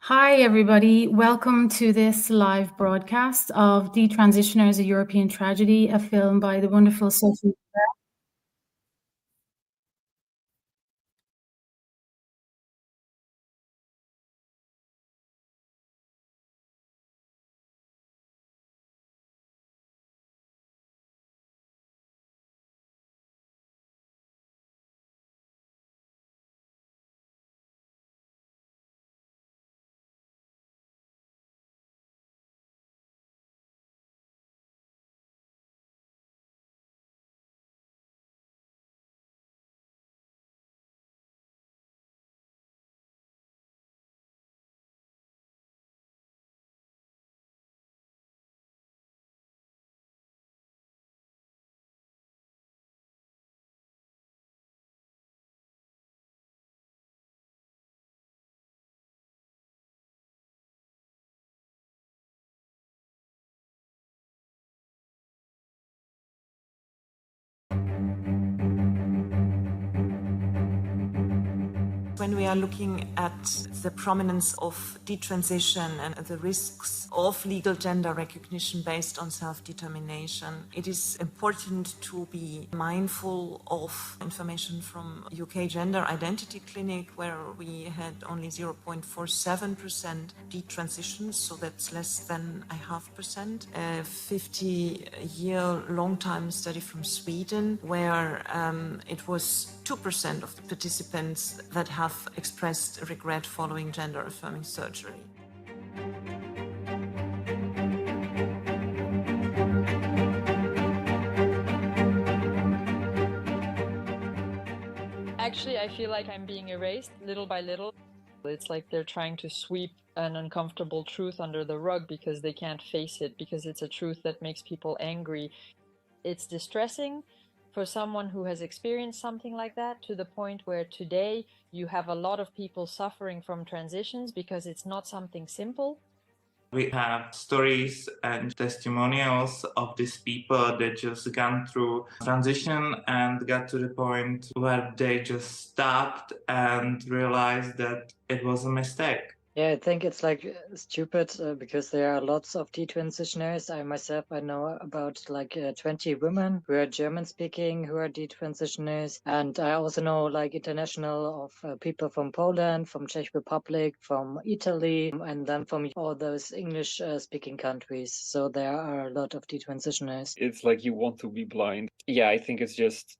Hi, everybody. Welcome to this live broadcast of Detransitioners, a European Tragedy, a film by the wonderful Sophie. When we are looking at the prominence of detransition and the risks of legal gender recognition based on self-determination, it is important to be mindful of information from UK Gender Identity Clinic, where we had only 0.47% detransitions, so that's less than a 0.5%. A 50-year long-time study from Sweden, where it was 2% of the participants that have expressed regret following gender-affirming surgery. Actually, I feel like I'm being erased little by little. It's like they're trying to sweep an uncomfortable truth under the rug because they can't face it, because it's a truth that makes people angry. It's distressing for someone who has experienced something like that, to the point where today you have a lot of people suffering from transitions because it's not something simple. We have stories and testimonials of these people that just gone through transition and got to the point where they just stopped and realized that it was a mistake. Yeah, I think it's like stupid because there are lots of detransitioners. I know about like 20 women who are German speaking who are detransitioners. And I also know like international of people from Poland, from Czech Republic, from Italy, and then from all those English speaking countries. So there are a lot of detransitioners. It's like you want to be blind. Yeah, I think it's just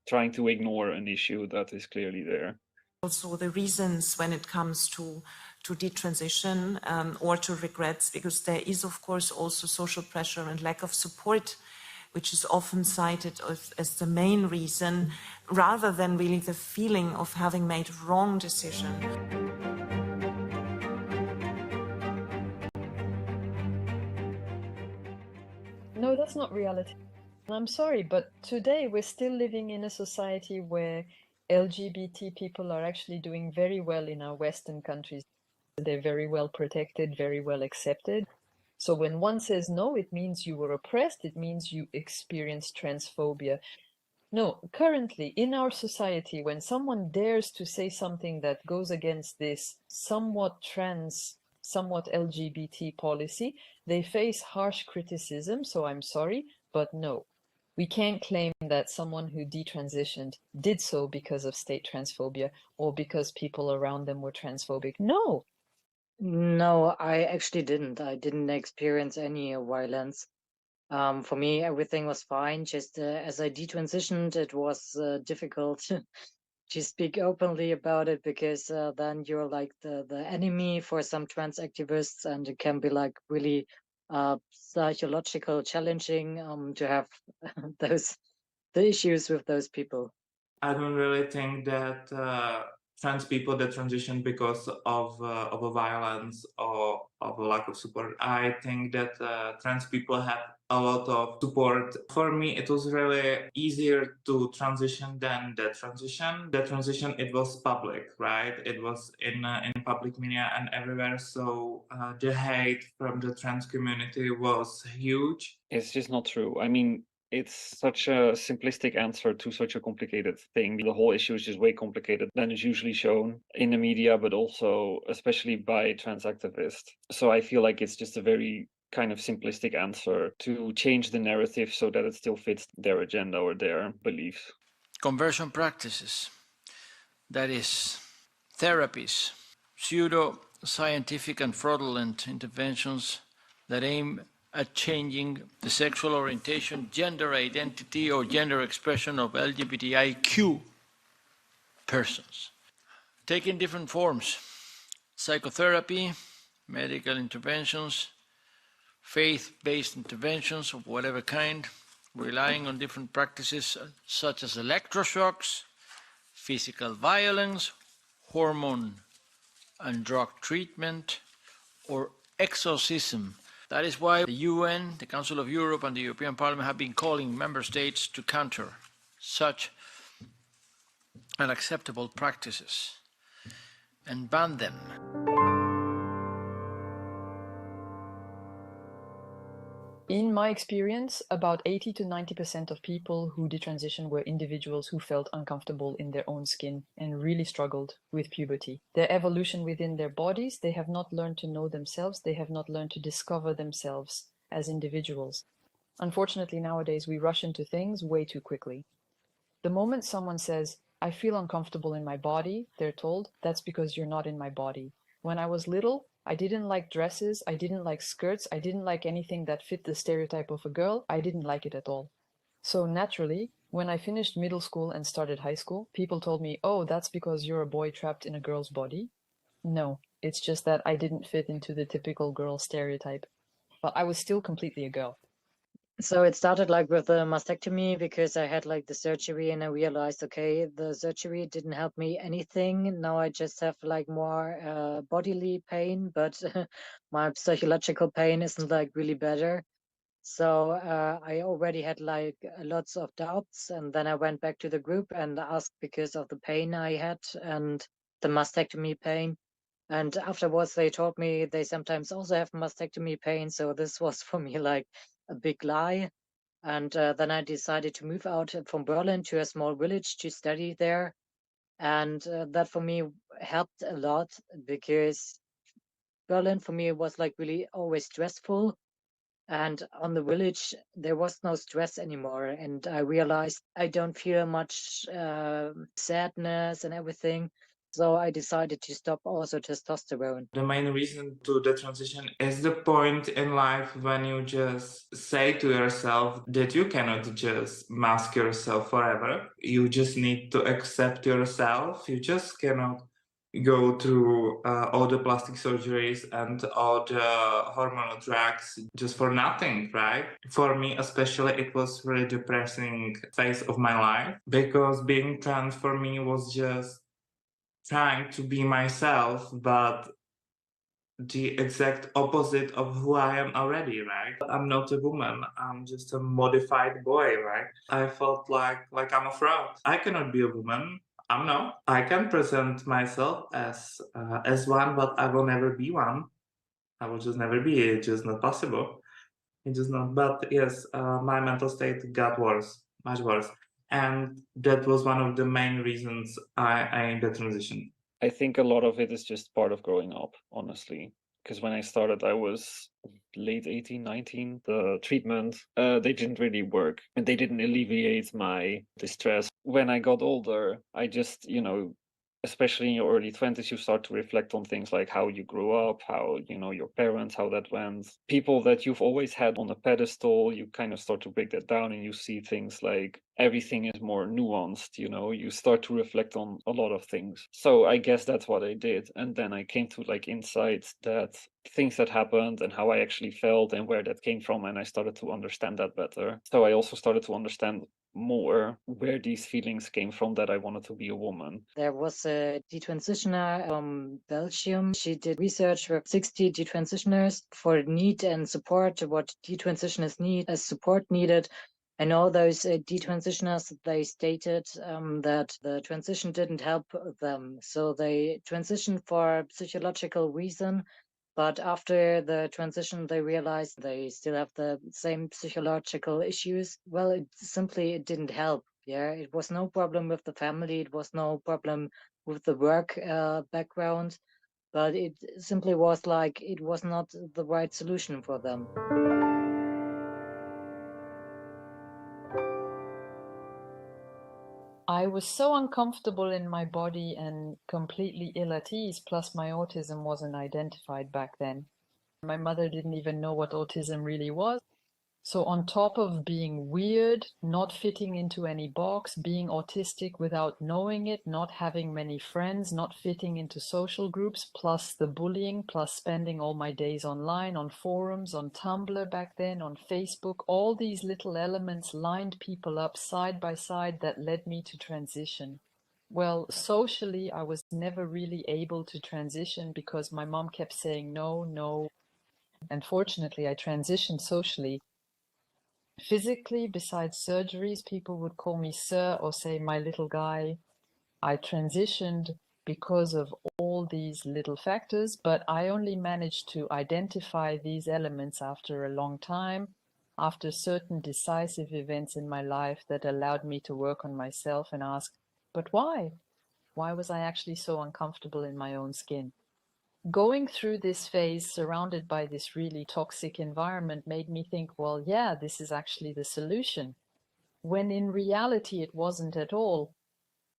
trying to ignore an issue that is clearly there. Also the reasons when it comes to detransition or to regrets, because there is of course also social pressure and lack of support, which is often cited as the main reason, rather than really the feeling of having made a wrong decision. No, that's not reality. I'm sorry, but today we're still living in a society where LGBT people are actually doing very well in our Western countries. They're very well protected, very well accepted. So when one says no, it means you were oppressed, it means you experienced transphobia. No, currently in our society, when someone dares to say something that goes against this somewhat trans, somewhat LGBT policy, they face harsh criticism. So I'm sorry, but no. We can't claim that someone who detransitioned did so because of state transphobia or because people around them were transphobic. No. No, I actually didn't. I didn't experience any violence. For me, everything was fine. Just as I detransitioned, it was difficult to speak openly about it because then you're like the enemy for some trans activists, and it can be like really psychological challenging to have the issues with those people. I don't really think that trans people that transition because of a violence or of a lack of support. I think that trans people have a lot of support. For me, it was really easier to transition than the transition. The transition, it was public, right? It was in public media and everywhere. So the hate from the trans community was huge. It's just not true. I mean, it's such a simplistic answer to such a complicated thing. The whole issue is just way complicated than is usually shown in the media, but also especially by trans activists. So I feel like it's just a very kind of simplistic answer to change the narrative so that it still fits their agenda or their beliefs. Conversion practices, that is, therapies, pseudo-scientific and fraudulent interventions that aim at changing the sexual orientation, gender identity, or gender expression of LGBTIQ persons, taking different forms: psychotherapy, medical interventions, faith-based interventions of whatever kind, relying on different practices such as electroshocks, physical violence, hormone and drug treatment, or exorcism. That is why the UN, the Council of Europe, and the European Parliament have been calling member states to counter such unacceptable practices and ban them. In my experience, about 80 to 90% of people who detransition were individuals who felt uncomfortable in their own skin and really struggled with puberty. Their evolution within their bodies, they have not learned to know themselves, they have not learned to discover themselves as individuals. Unfortunately, nowadays we rush into things way too quickly. The moment someone says, "I feel uncomfortable in my body," they're told, "That's because you're not in my body." When I was little, I didn't like dresses, I didn't like skirts, I didn't like anything that fit the stereotype of a girl, I didn't like it at all. So naturally, when I finished middle school and started high school, people told me, "Oh, that's because you're a boy trapped in a girl's body." No, it's just that I didn't fit into the typical girl stereotype, but I was still completely a girl. So it started like with a mastectomy because I had like the surgery and I realized, okay, the surgery didn't help me anything. Now I just have like more bodily pain, but my psychological pain isn't like really better. So I already had like lots of doubts, and then I went back to the group and asked because of the pain I had and the mastectomy pain. And afterwards, they told me they sometimes also have mastectomy pain. So this was for me like a big lie. And then I decided to move out from Berlin to a small village to study there. And that for me helped a lot because Berlin for me was like really always stressful. And on the village, there was no stress anymore. And I realized I don't feel much sadness and everything. So I decided to stop also testosterone. The main reason to the transition is the point in life when you just say to yourself that you cannot just mask yourself forever. You just need to accept yourself. You just cannot go through all the plastic surgeries and all the hormonal drugs just for nothing, right? For me especially, it was really depressing phase of my life because being trans for me was just trying to be myself, but the exact opposite of who I am already, right? I'm not a woman. I'm just a modified boy, right? I felt like I'm a fraud. I cannot be a woman. I'm not. I can present myself as one, but I will never be one. I will just never be. It's just not possible. It's just not. But yes, my mental state got worse, much worse, and that was one of the main reasons I made the transition. I think a lot of it is just part of growing up, honestly. Because when I started, I was late 18, 19. The treatment, they didn't really work and they didn't alleviate my distress. When I got older, I just, especially in your early 20s, you start to reflect on things like how you grew up, how, your parents, how that went. People that you've always had on a pedestal, you kind of start to break that down and you see things like everything is more nuanced, you start to reflect on a lot of things. So I guess that's what I did. And then I came to like insights that things that happened and how I actually felt and where that came from. And I started to understand that better. So I also started to understand more where these feelings came from that I wanted to be a woman. There was a detransitioner from Belgium. She did research with 60 detransitioners for need and support, what detransitioners need as support needed. And all those detransitioners, they stated that the transition didn't help them. So they transitioned for psychological reason. But after the transition, they realized they still have the same psychological issues. Well, it didn't help. Yeah, it was no problem with the family. It was no problem with the work background, but it simply was like it was not the right solution for them. I was so uncomfortable in my body and completely ill at ease, plus my autism wasn't identified back then. My mother didn't even know what autism really was. So on top of being weird, not fitting into any box, being autistic without knowing it, not having many friends, not fitting into social groups, plus the bullying, plus spending all my days online, on forums, on Tumblr back then, on Facebook, all these little elements lined people up side by side that led me to transition. Well, socially, I was never really able to transition because my mom kept saying no, no. And fortunately, I transitioned socially. Physically, besides surgeries, people would call me sir or say my little guy. I transitioned because of all these little factors, but I only managed to identify these elements after a long time, after certain decisive events in my life that allowed me to work on myself and ask, but why? Why was I actually so uncomfortable in my own skin? Going through this phase surrounded by this really toxic environment made me think, well, yeah, this is actually the solution, when in reality it wasn't at all.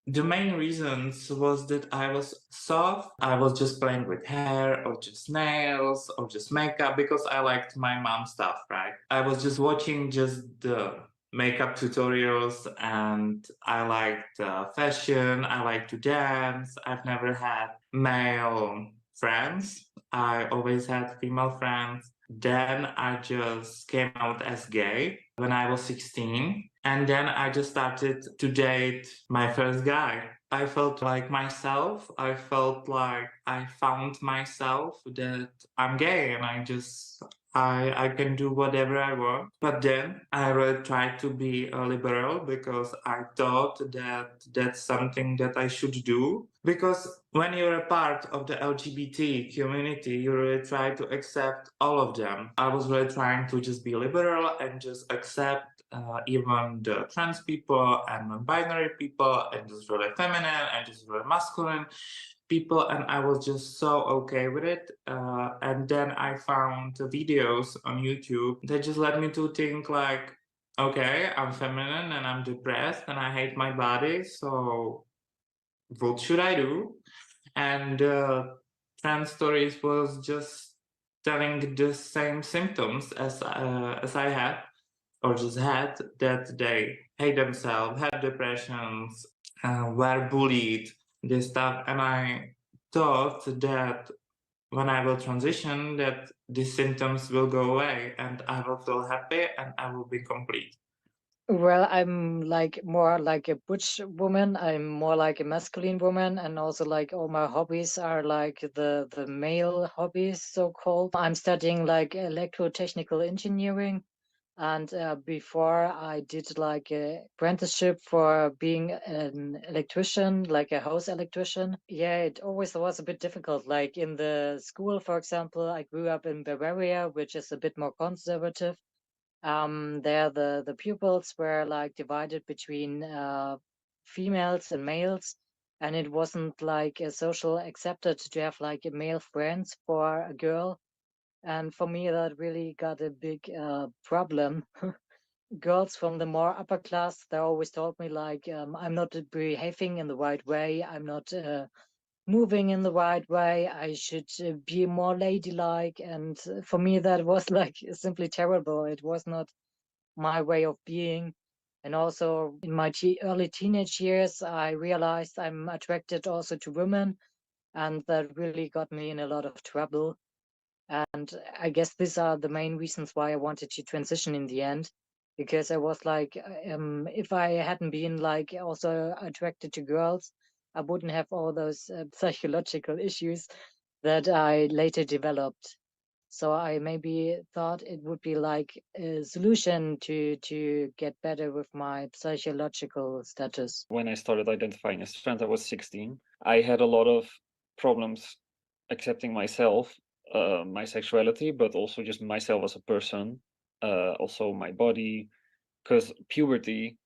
The main reasons was that I was soft. I was just playing with hair or just nails or just makeup because I liked my mom stuff, right? I was just watching just the makeup tutorials and I liked fashion. I like to dance. I've never had male friends. I always had female friends. Then I just came out as gay when I was 16. And then I just started to date my first guy. I felt like myself. I felt like I found myself, that I'm gay and I can do whatever I want. But then I really tried to be a liberal because I thought that that's something that I should do. Because when you're a part of the LGBT community, you really try to accept all of them. I was really trying to just be liberal and just accept even the trans people and non-binary people and just really feminine and just really masculine people, and I was just so okay with it. And then I found videos on YouTube that just led me to think like, okay, I'm feminine and I'm depressed and I hate my body, so what should I do? And trans stories was just telling the same symptoms as I had or just had, that they hate themselves, had depressions, were bullied, this stuff. And I thought that when I will transition, that these symptoms will go away and I will feel happy and I will be complete. Well, I'm like more like a butch woman. I'm more like a masculine woman, and also like all my hobbies are like the male hobbies, so called. I'm studying like electrotechnical engineering, and before I did like a apprenticeship for being an electrician, like a house electrician. Yeah, it always was a bit difficult. Like in the school, for example, I grew up in Bavaria, which is a bit more conservative. There the pupils were like divided between females and males, and it wasn't like a social accepted to have like a male friends for a girl. And for me, that really got a big problem. Girls from the more upper class, they always told me like, I'm not behaving in the right way. I'm not moving in the right way. I should be more ladylike. And for me, that was like simply terrible. It was not my way of being. And also in my early teenage years, I realized I'm attracted also to women. And that really got me in a lot of trouble. And I guess these are the main reasons why I wanted to transition in the end, because I was like, if I hadn't been like also attracted to girls, I wouldn't have all those psychological issues that I later developed. So I maybe thought it would be like a solution to get better with my psychological status. When I started identifying as trans, I was 16. I had a lot of problems accepting myself, my sexuality, but also just myself as a person, also my body, because puberty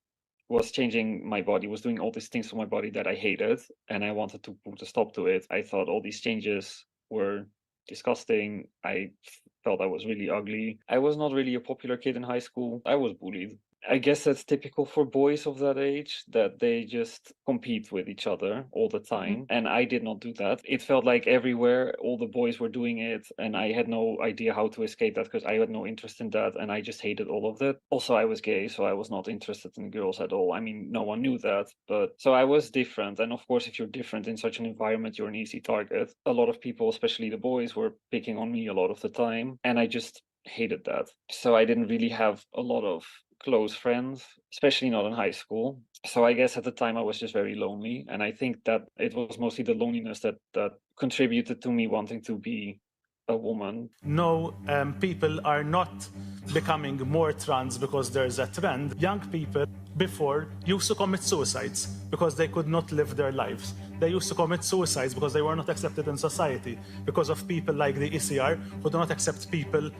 was changing my body, was doing all these things to my body that I hated, and I wanted to put a stop to it. I thought all these changes were disgusting. I felt I was really ugly. I was not really a popular kid in high school. I was bullied. I guess that's typical for boys of that age, that they just compete with each other all the time. And I did not do that. It felt like everywhere all the boys were doing it, and I had no idea how to escape that because I had no interest in that, and I just hated all of that. Also, I was gay, so I was not interested in girls at all. I mean, no one knew that, but so I was different. And of course, if you're different in such an environment, you're an easy target. A lot of people, especially the boys, were picking on me a lot of the time, and I just hated that. So I didn't really have a lot of close friends, especially not in high school. So I guess at the time I was just very lonely, and I think that it was mostly the loneliness that contributed to me wanting to be a woman. No, people are not becoming more trans because there's a trend. Young people before used to commit suicides because they could not live their lives. They used to commit suicides because they were not accepted in society, because of people like the ECR who do not accept people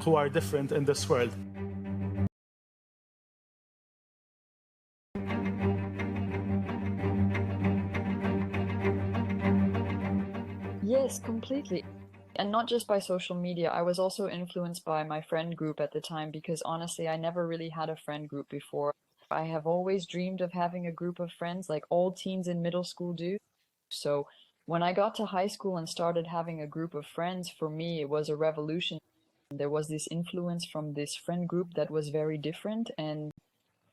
who are different in this world. Yes, completely. And not just by social media. I was also influenced by my friend group at the time because honestly, I never really had a friend group before. I have always dreamed of having a group of friends like all teens in middle school do. So when I got to high school and started having a group of friends, for me, it was a revolution. There was this influence from this friend group that was very different. And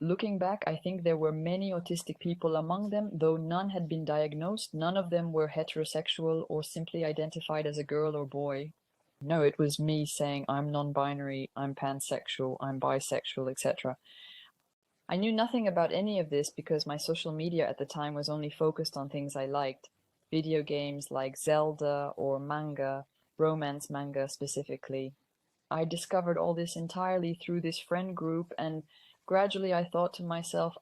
looking back, I think there were many autistic people among them, though none had been diagnosed. None of them were heterosexual or simply identified as a girl or boy. No, it was me saying I'm non-binary, I'm pansexual, I'm bisexual, etc. I knew nothing about any of this because my social media at the time was only focused on things I liked. Video games like Zelda or manga, romance manga specifically. I discovered all this entirely through this friend group, and gradually I thought to myself,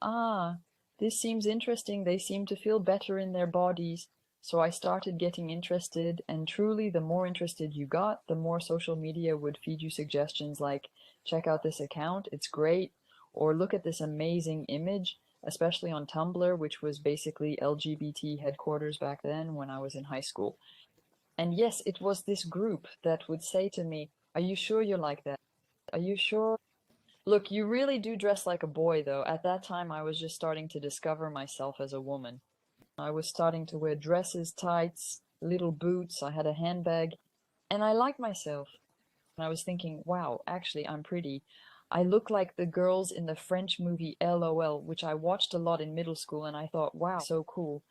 this seems interesting. They seem to feel better in their bodies. So I started getting interested, and truly the more interested you got, the more social media would feed you suggestions like, check out this account, it's great, or look at this amazing image, especially on Tumblr, which was basically LGBT headquarters back then when I was in high school. And yes, it was this group that would say to me, are you sure you're like that? Are you sure? Look, you really do dress like a boy, though. At that time, I was just starting to discover myself as a woman. I was starting to wear dresses, tights, little boots. I had a handbag, and I liked myself. And I was thinking, wow, actually, I'm pretty. I look like the girls in the French movie LOL, which I watched a lot in middle school, and I thought, wow, so cool.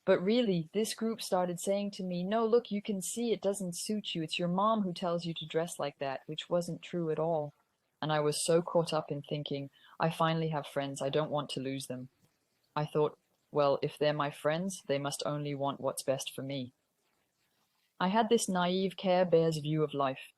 But really, this group started saying to me, no, look, you can see it doesn't suit you. It's your mom who tells you to dress like that, which wasn't true at all. And I was so caught up in thinking, I finally have friends. I don't want to lose them. I thought, well, if they're my friends, they must only want what's best for me. I had this naive Care Bears view of life.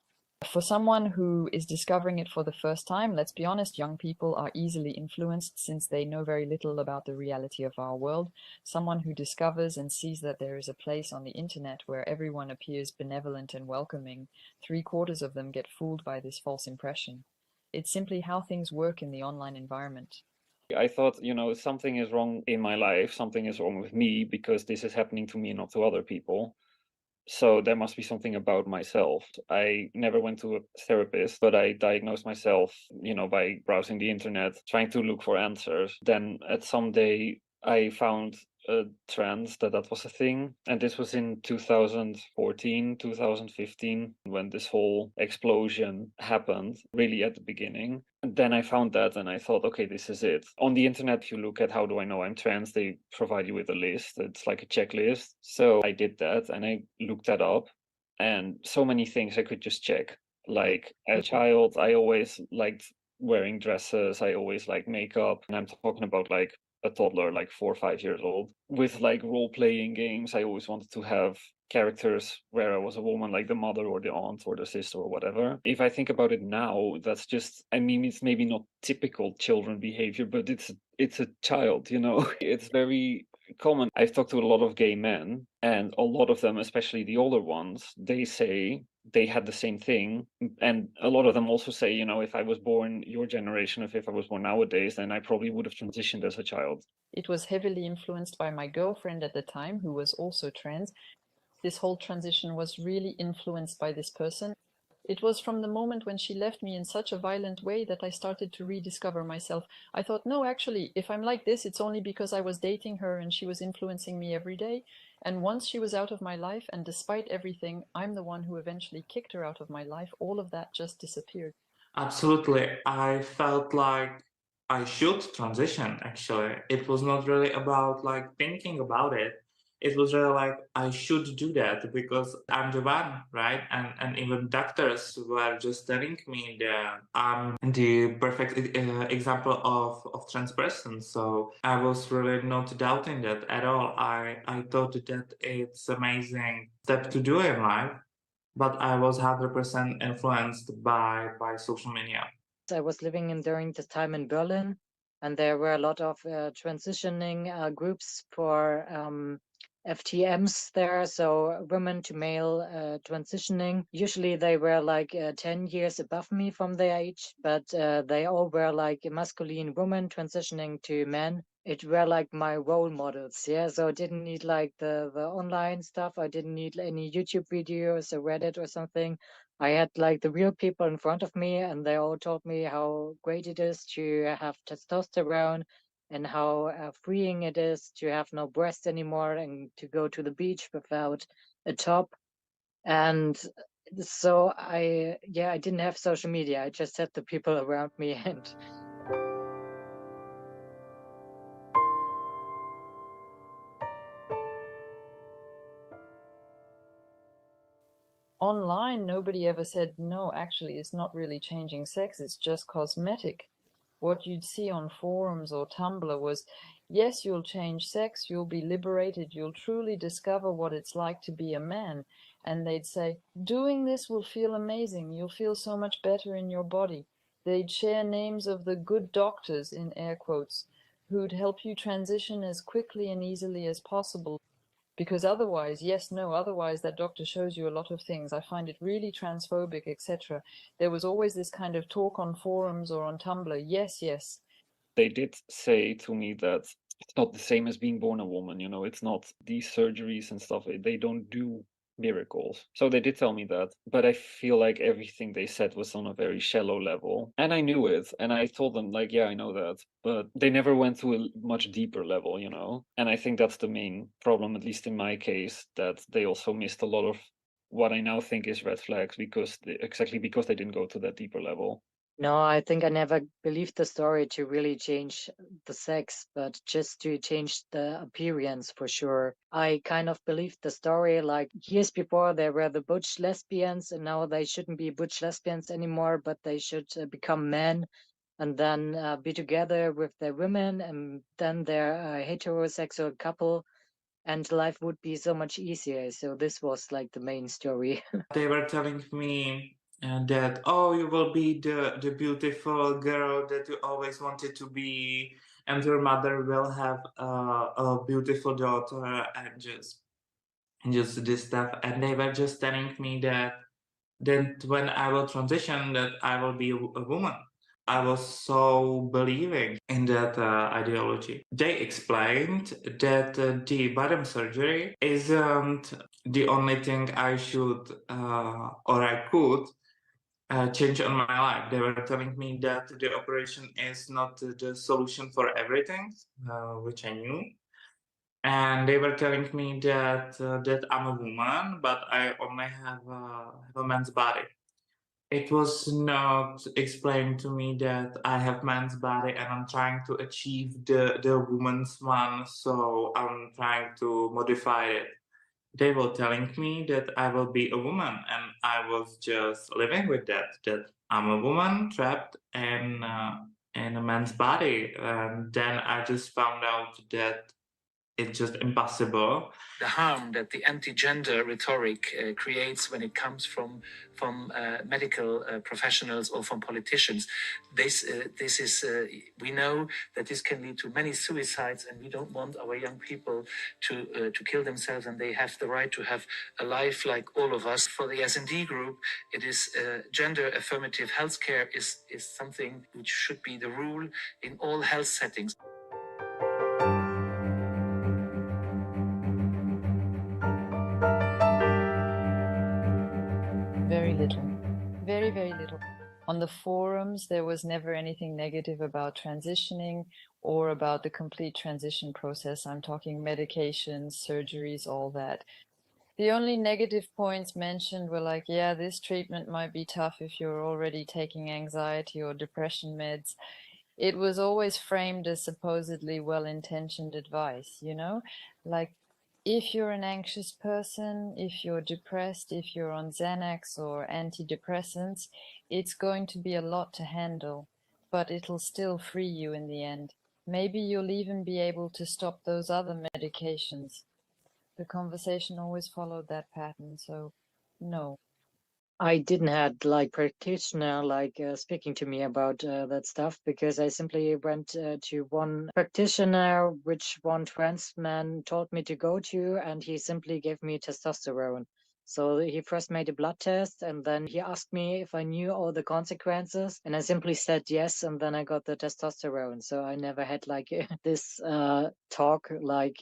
For someone who is discovering it for the first time, let's be honest, young people are easily influenced since they know very little about the reality of our world. Someone who discovers and sees that there is a place on the internet where everyone appears benevolent and welcoming, 3/4 of them get fooled by this false impression. It's simply how things work in the online environment. I thought, something is wrong in my life, something is wrong with me because this is happening to me and not to other people. So there must be something about myself. I never went to a therapist, but I diagnosed myself, by browsing the internet, trying to look for answers. Then at some day I found a trend that was a thing. And this was in 2014, 2015, when this whole explosion happened, really at the beginning. And then I found that and I thought, okay, this is it. On the internet, if you look at how do I know I'm trans, they provide you with a list. It's like a checklist. So I did that and I looked that up, and so many things I could just check. Like as a child, I always liked wearing dresses. I always liked makeup. And I'm talking about like a toddler, like 4 or 5 years old. With like role-playing games, I always wanted to have characters where I was a woman, like the mother or the aunt or the sister or whatever. If I think about it now, that's just, it's maybe not typical children behavior, but it's a child, It's very common. I've talked to a lot of gay men, and a lot of them, especially the older ones, they say they had the same thing. And a lot of them also say, you know, if I was born your generation, if I was born nowadays, then I probably would have transitioned as a child. It was heavily influenced by my girlfriend at the time, who was also trans. This whole transition was really influenced by this person. It was from the moment when she left me in such a violent way that I started to rediscover myself. I thought, no, actually, if I'm like this, it's only because I was dating her and she was influencing me every day. And once she was out of my life, and despite everything, I'm the one who eventually kicked her out of my life, all of that just disappeared. Absolutely. I felt like I should transition, actually. It was not really about like thinking about it. It was really like I should do that because I'm the one, right? And even doctors were just telling me that I'm the perfect example of trans person. So I was really not doubting that at all. I thought that it's amazing step to do in life, but I was 100% influenced by social media. I was living during this time in Berlin, and there were a lot of transitioning groups for FTMs there, so women to male transitioning. Usually they were like 10 years above me from their age, but they all were like masculine women transitioning to men. It were like my role models, yeah. So I didn't need like the online stuff. I didn't need any YouTube videos or Reddit or something. I had like the real people in front of me, and they all told me how great it is to have testosterone and how freeing it is to have no breasts anymore and to go to the beach without a top. And so I didn't have social media. I just had the people around me and Online, nobody ever said, no, actually, it's not really changing sex, it's just cosmetic. What you'd see on forums or Tumblr was, yes, you'll change sex, you'll be liberated, you'll truly discover what it's like to be a man. And they'd say, doing this will feel amazing, you'll feel so much better in your body. They'd share names of the good doctors, in air quotes, who'd help you transition as quickly and easily as possible. Because otherwise, otherwise that doctor shows you a lot of things. I find it really transphobic, etc. There was always this kind of talk on forums or on Tumblr. Yes, yes. They did say to me that it's not the same as being born a woman, you know, it's not these surgeries and stuff. They don't do miracles. So they did tell me that, but I feel like everything they said was on a very shallow level. And I knew it, and I told them like, yeah, I know that, but they never went to a much deeper level, you know. And I think that's the main problem, at least in my case, that they also missed a lot of what I now think is red flags because they didn't go to that deeper level. no, I think I never believed the story to really change the sex, but just to change the appearance for sure. I kind of believed the story like years before there were the butch lesbians, and now they shouldn't be butch lesbians anymore, but they should become men and then be together with their women, and then they're a heterosexual couple, and life would be so much easier. So this was like the main story. They were telling me that, oh, you will be the beautiful girl that you always wanted to be, and your mother will have a beautiful daughter, and just this stuff. And they were just telling me that when I will transition, that I will be a woman. I was so believing in that ideology. They explained that the bottom surgery isn't the only thing I should or I could change on my life. They were telling me that the operation is not the solution for everything, which I knew. And they were telling me that I'm a woman, but I only have a man's body. It was not explained to me that I have man's body and I'm trying to achieve the woman's one, so I'm trying to modify it. They were telling me that I will be a woman, and I was just living with that I'm a woman trapped in a man's body. And then I just found out that it's just impossible. The harm that the anti-gender rhetoric creates when it comes from medical professionals or from politicians. This is we know that this can lead to many suicides, and we don't want our young people to kill themselves. And they have the right to have a life like all of us. For the S&D group, it is gender affirmative healthcare is something which should be the rule in all health settings. Very little. Very, very little. On the forums, there was never anything negative about transitioning or about the complete transition process. I'm talking medications, surgeries, all that. The only negative points mentioned were like, yeah, this treatment might be tough if you're already taking anxiety or depression meds. It was always framed as supposedly well-intentioned advice, you know? Like, if you're an anxious person, if you're depressed, if you're on Xanax or antidepressants, it's going to be a lot to handle, but it'll still free you in the end. Maybe you'll even be able to stop those other medications. The conversation always followed that pattern, so no. I didn't had like practitioner speaking to me about that stuff, because I simply went to one practitioner, which one trans man told me to go to, and he simply gave me testosterone. So he first made a blood test, and then he asked me if I knew all the consequences, and I simply said yes, and then I got the testosterone. So I never had like this talk like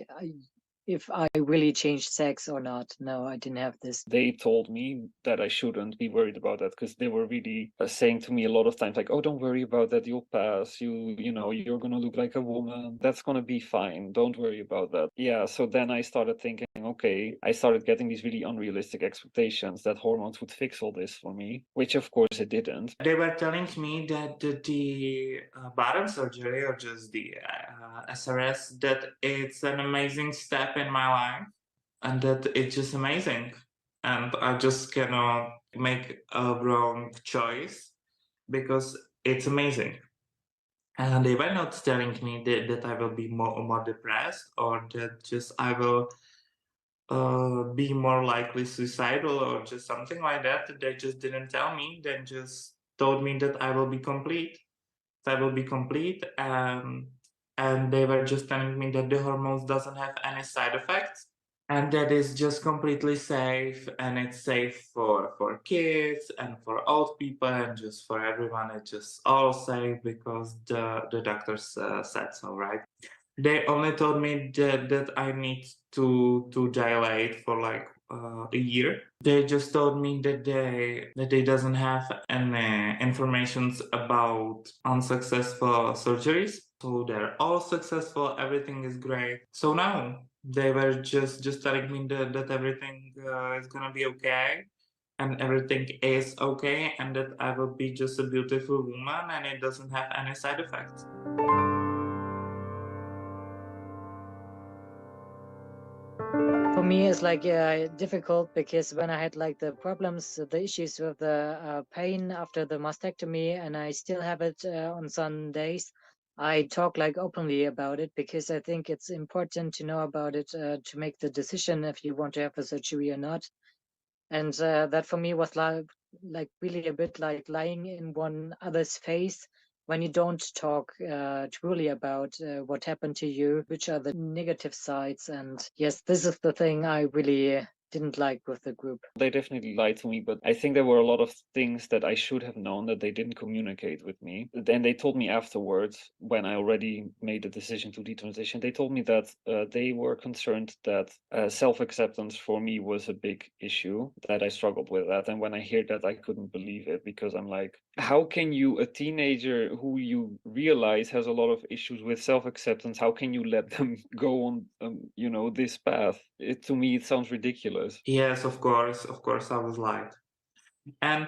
if I really changed sex or not. No, I didn't have this. They told me that I shouldn't be worried about that, because they were really saying to me a lot of times, like, oh, don't worry about that, you'll pass, you know, you're gonna look like a woman, that's gonna be fine, don't worry about that. Yeah, so then I started thinking, okay, I started getting these really unrealistic expectations that hormones would fix all this for me, which of course it didn't. They were telling me that the bottom surgery, or just the SRS, that it's an amazing step in my life, and that it's just amazing, and I just cannot make a wrong choice because it's amazing. And they were not telling me that I will be more depressed, or that just I will be more likely suicidal, or just something like that. They just didn't tell me. They just told me that I will be complete. And they were just telling me that the hormones doesn't have any side effects, and that is just completely safe, and it's safe for kids and for old people and just for everyone. It's just all safe because the doctors said so, right? They only told me that I need to dilate for like a year. They just told me that they doesn't have any informations about unsuccessful surgeries. So they're all successful, everything is great. So now they were just telling me that everything is gonna be okay, and everything is okay, and that I will be just a beautiful woman and it doesn't have any side effects. For me, it's like difficult, because when I had like the problems, the issues with the pain after the mastectomy, and I still have it on some days, I talk like openly about it, because I think it's important to know about it to make the decision if you want to have a surgery or not. And that for me was like really a bit like lying in one other's face when you don't talk truly about what happened to you, which are the negative sides. And yes, this is the thing I really didn't like with the group. They definitely lied to me, but I think there were a lot of things that I should have known that they didn't communicate with me. Then they told me afterwards, when I already made the decision to detransition, they told me that they were concerned that self-acceptance for me was a big issue, that I struggled with that. And when I hear that, I couldn't believe it, because I'm like, how can you, a teenager who you realize has a lot of issues with self-acceptance, how can you let them go on, you know, this path? To me, it sounds ridiculous. Yes, of course, I was lied. And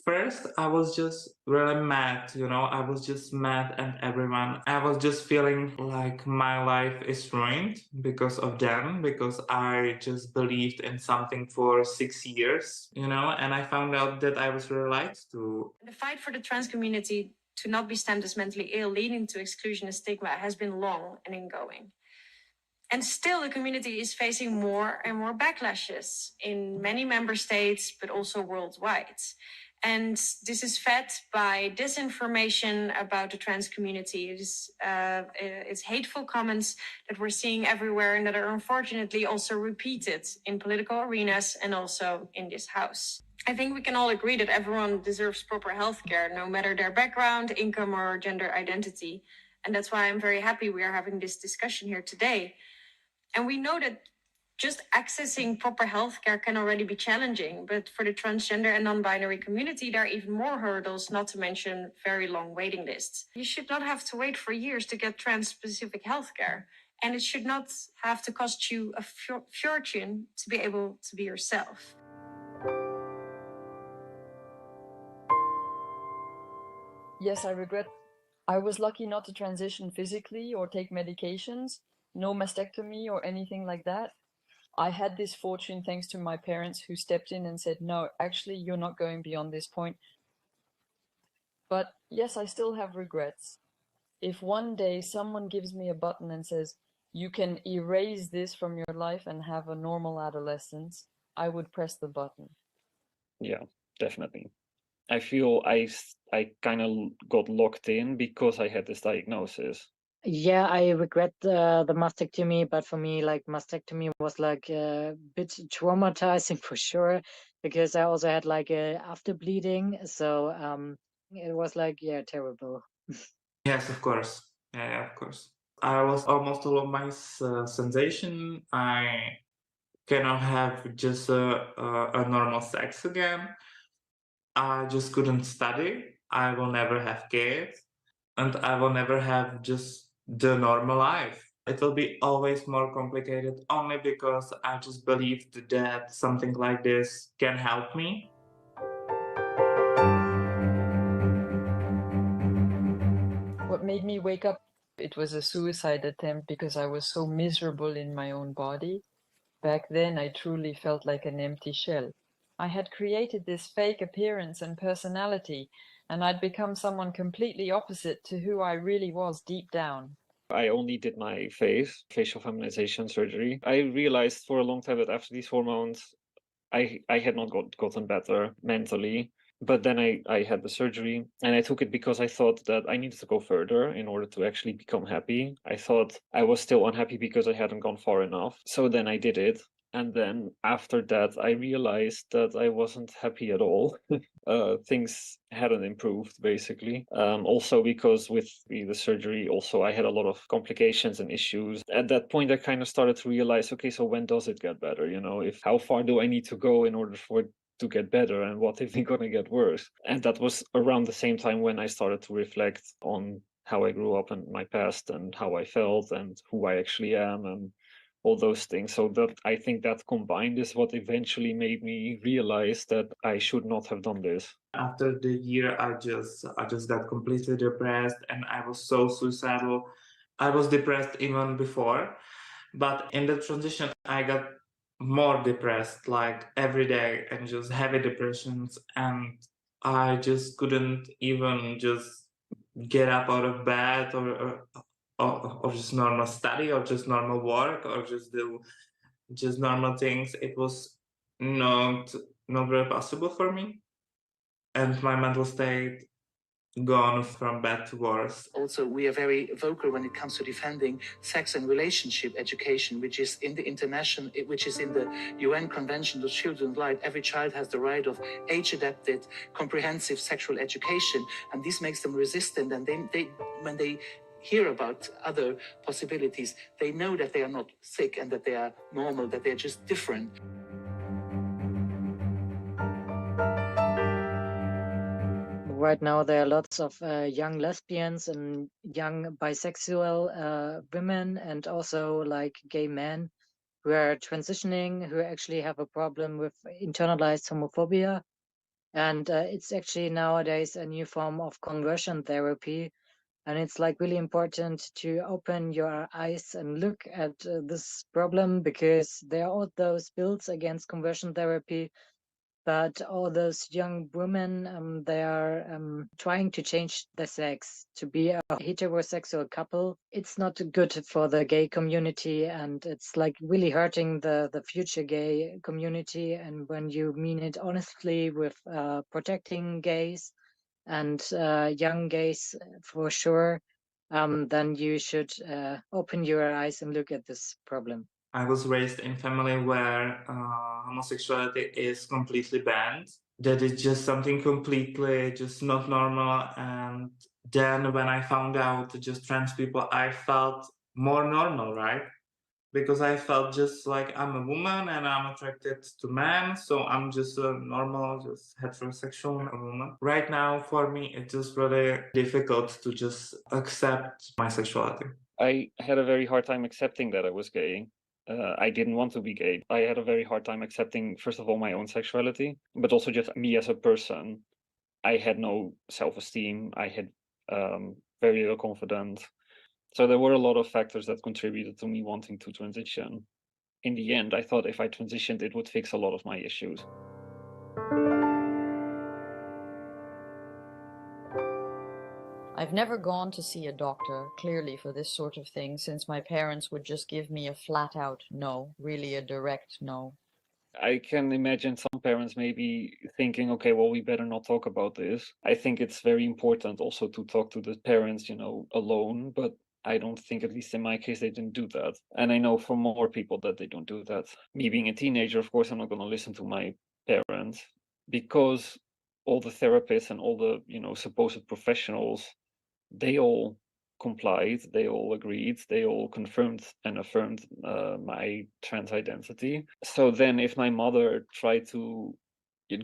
first, I was just really mad, you know, I was just mad at everyone. I was just feeling like my life is ruined because of them, because I just believed in something for 6 years, you know, and I found out that I was really lied to. The fight for the trans community to not be stamped as mentally ill, leading to exclusion and stigma, has been long and ongoing. And still, the community is facing more and more backlashes in many member states, but also worldwide. And this is fed by disinformation about the trans community. It's hateful comments that we're seeing everywhere and that are unfortunately also repeated in political arenas and also in this house. I think we can all agree that everyone deserves proper healthcare, no matter their background, income, or gender identity. And that's why I'm very happy we are having this discussion here today. And we know that just accessing proper healthcare can already be challenging, but for the transgender and non-binary community, there are even more hurdles, not to mention very long waiting lists. You should not have to wait for years to get trans-specific healthcare, and it should not have to cost you a fortune to be able to be yourself. Yes, I regret. I was lucky not to transition physically or take medications, no mastectomy or anything like that. I had this fortune thanks to my parents who stepped in and said, no, actually, you're not going beyond this point. But yes, I still have regrets. If one day someone gives me a button and says, you can erase this from your life and have a normal adolescence, I would press the button. Yeah, definitely. I feel I kind of got locked in because I had this diagnosis. Yeah, I regret the mastectomy, but for me, like mastectomy was like a bit traumatizing for sure, because I also had like a after bleeding, so it was like, yeah, terrible. Yes, of course. Yeah, of course. I was almost all of my sensation. I cannot have just a normal sex again. I just couldn't study. I will never have kids, and I will never have just the normal life. It will be always more complicated only because I just believed that something like this can help me. What made me wake up, it was a suicide attempt because I was so miserable in my own body. Back then, I truly felt like an empty shell. I had created this fake appearance and personality, and I'd become someone completely opposite to who I really was deep down. I only did my facial feminization surgery. I realized for a long time that after these hormones, I had not gotten better mentally. But then I had the surgery and I took it because I thought that I needed to go further in order to actually become happy. I thought I was still unhappy because I hadn't gone far enough. So then I did it. And then after that, I realized that I wasn't happy at all. Things hadn't improved, basically. Also because with the surgery, also I had a lot of complications and issues. At that point, I kind of started to realize, okay, so when does it get better? You know, if how far do I need to go in order for it to get better, and what if they're gonna get worse? And that was around the same time when I started to reflect on how I grew up and my past and how I felt and who I actually am and all those things. So that I think that combined is what eventually made me realize that I should not have done this. After the year, I just got completely depressed and I was so suicidal. I was depressed even before, but in the transition, I got more depressed like every day and just heavy depressions, and I just couldn't even just get up out of bed or just normal study or just normal work or just do just normal things. It was not very possible for me, and my mental state gone from bad to worse. Also, we are very vocal when it comes to defending sex and relationship education, which is in the UN Convention of Children's Rights. Every child has the right of age-adapted, comprehensive sexual education, and this makes them resistant. And they when they hear about other possibilities, they know that they are not sick and that they are normal, that they're just different. Right now, there are lots of young lesbians and young bisexual women, and also like gay men who are transitioning, who actually have a problem with internalized homophobia. And it's actually nowadays a new form of conversion therapy. And it's like really important to open your eyes and look at this problem, because there are all those bills against conversion therapy, but all those young women, they are trying to change their sex to be a heterosexual couple. It's not good for the gay community, and it's like really hurting the future gay community. And when you mean it honestly with protecting gays and young gays for sure, then you should open your eyes and look at this problem. I was raised in a family where homosexuality is completely banned, that it's just something completely just not normal. And then when I found out just trans people, I felt more normal, right? Because I felt just like I'm a woman and I'm attracted to men, so I'm just a normal, just heterosexual woman. Right now, for me, it's just really difficult to just accept my sexuality. I had a very hard time accepting that I was gay. I didn't want to be gay. I had a very hard time accepting, first of all, my own sexuality, but also just me as a person. I had no self-esteem. I had very little confidence. So there were a lot of factors that contributed to me wanting to transition. In the end, I thought if I transitioned, it would fix a lot of my issues. I've never gone to see a doctor, clearly, for this sort of thing, since my parents would just give me a flat-out no, really a direct no. I can imagine some parents maybe thinking, okay, well, we better not talk about this. I think it's very important also to talk to the parents, alone, but I don't think, at least in my case, they didn't do that. And I know for more people that they don't do that. Me being a teenager, of course, I'm not going to listen to my parents, because all the therapists and all the, supposed professionals, they all complied, they all agreed, they all confirmed and affirmed my trans identity. So then if my mother tried to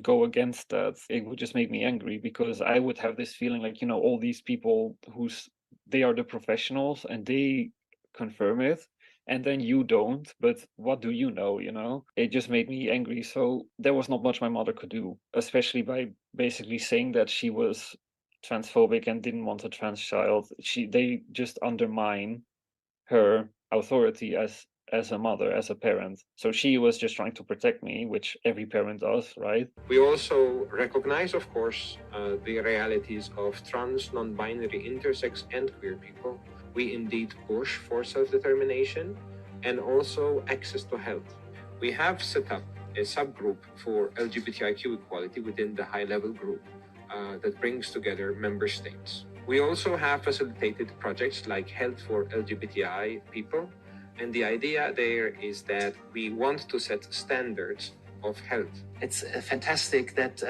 go against that, it would just make me angry, because I would have this feeling like, all these people they are the professionals and they confirm it, and then you don't, but what do you know? It just made me angry. So there was not much my mother could do, especially by basically saying that she was transphobic and didn't want a trans child. They just undermine her authority as a mother, as a parent. So she was just trying to protect me, which every parent does, right? We also recognize, of course, the realities of trans, non-binary, intersex, and queer people. We indeed push for self-determination and also access to health. We have set up a subgroup for LGBTIQ equality within the high-level group that brings together member states. We also have facilitated projects like Health for LGBTI people, and the idea there is that we want to set standards of health. It's fantastic that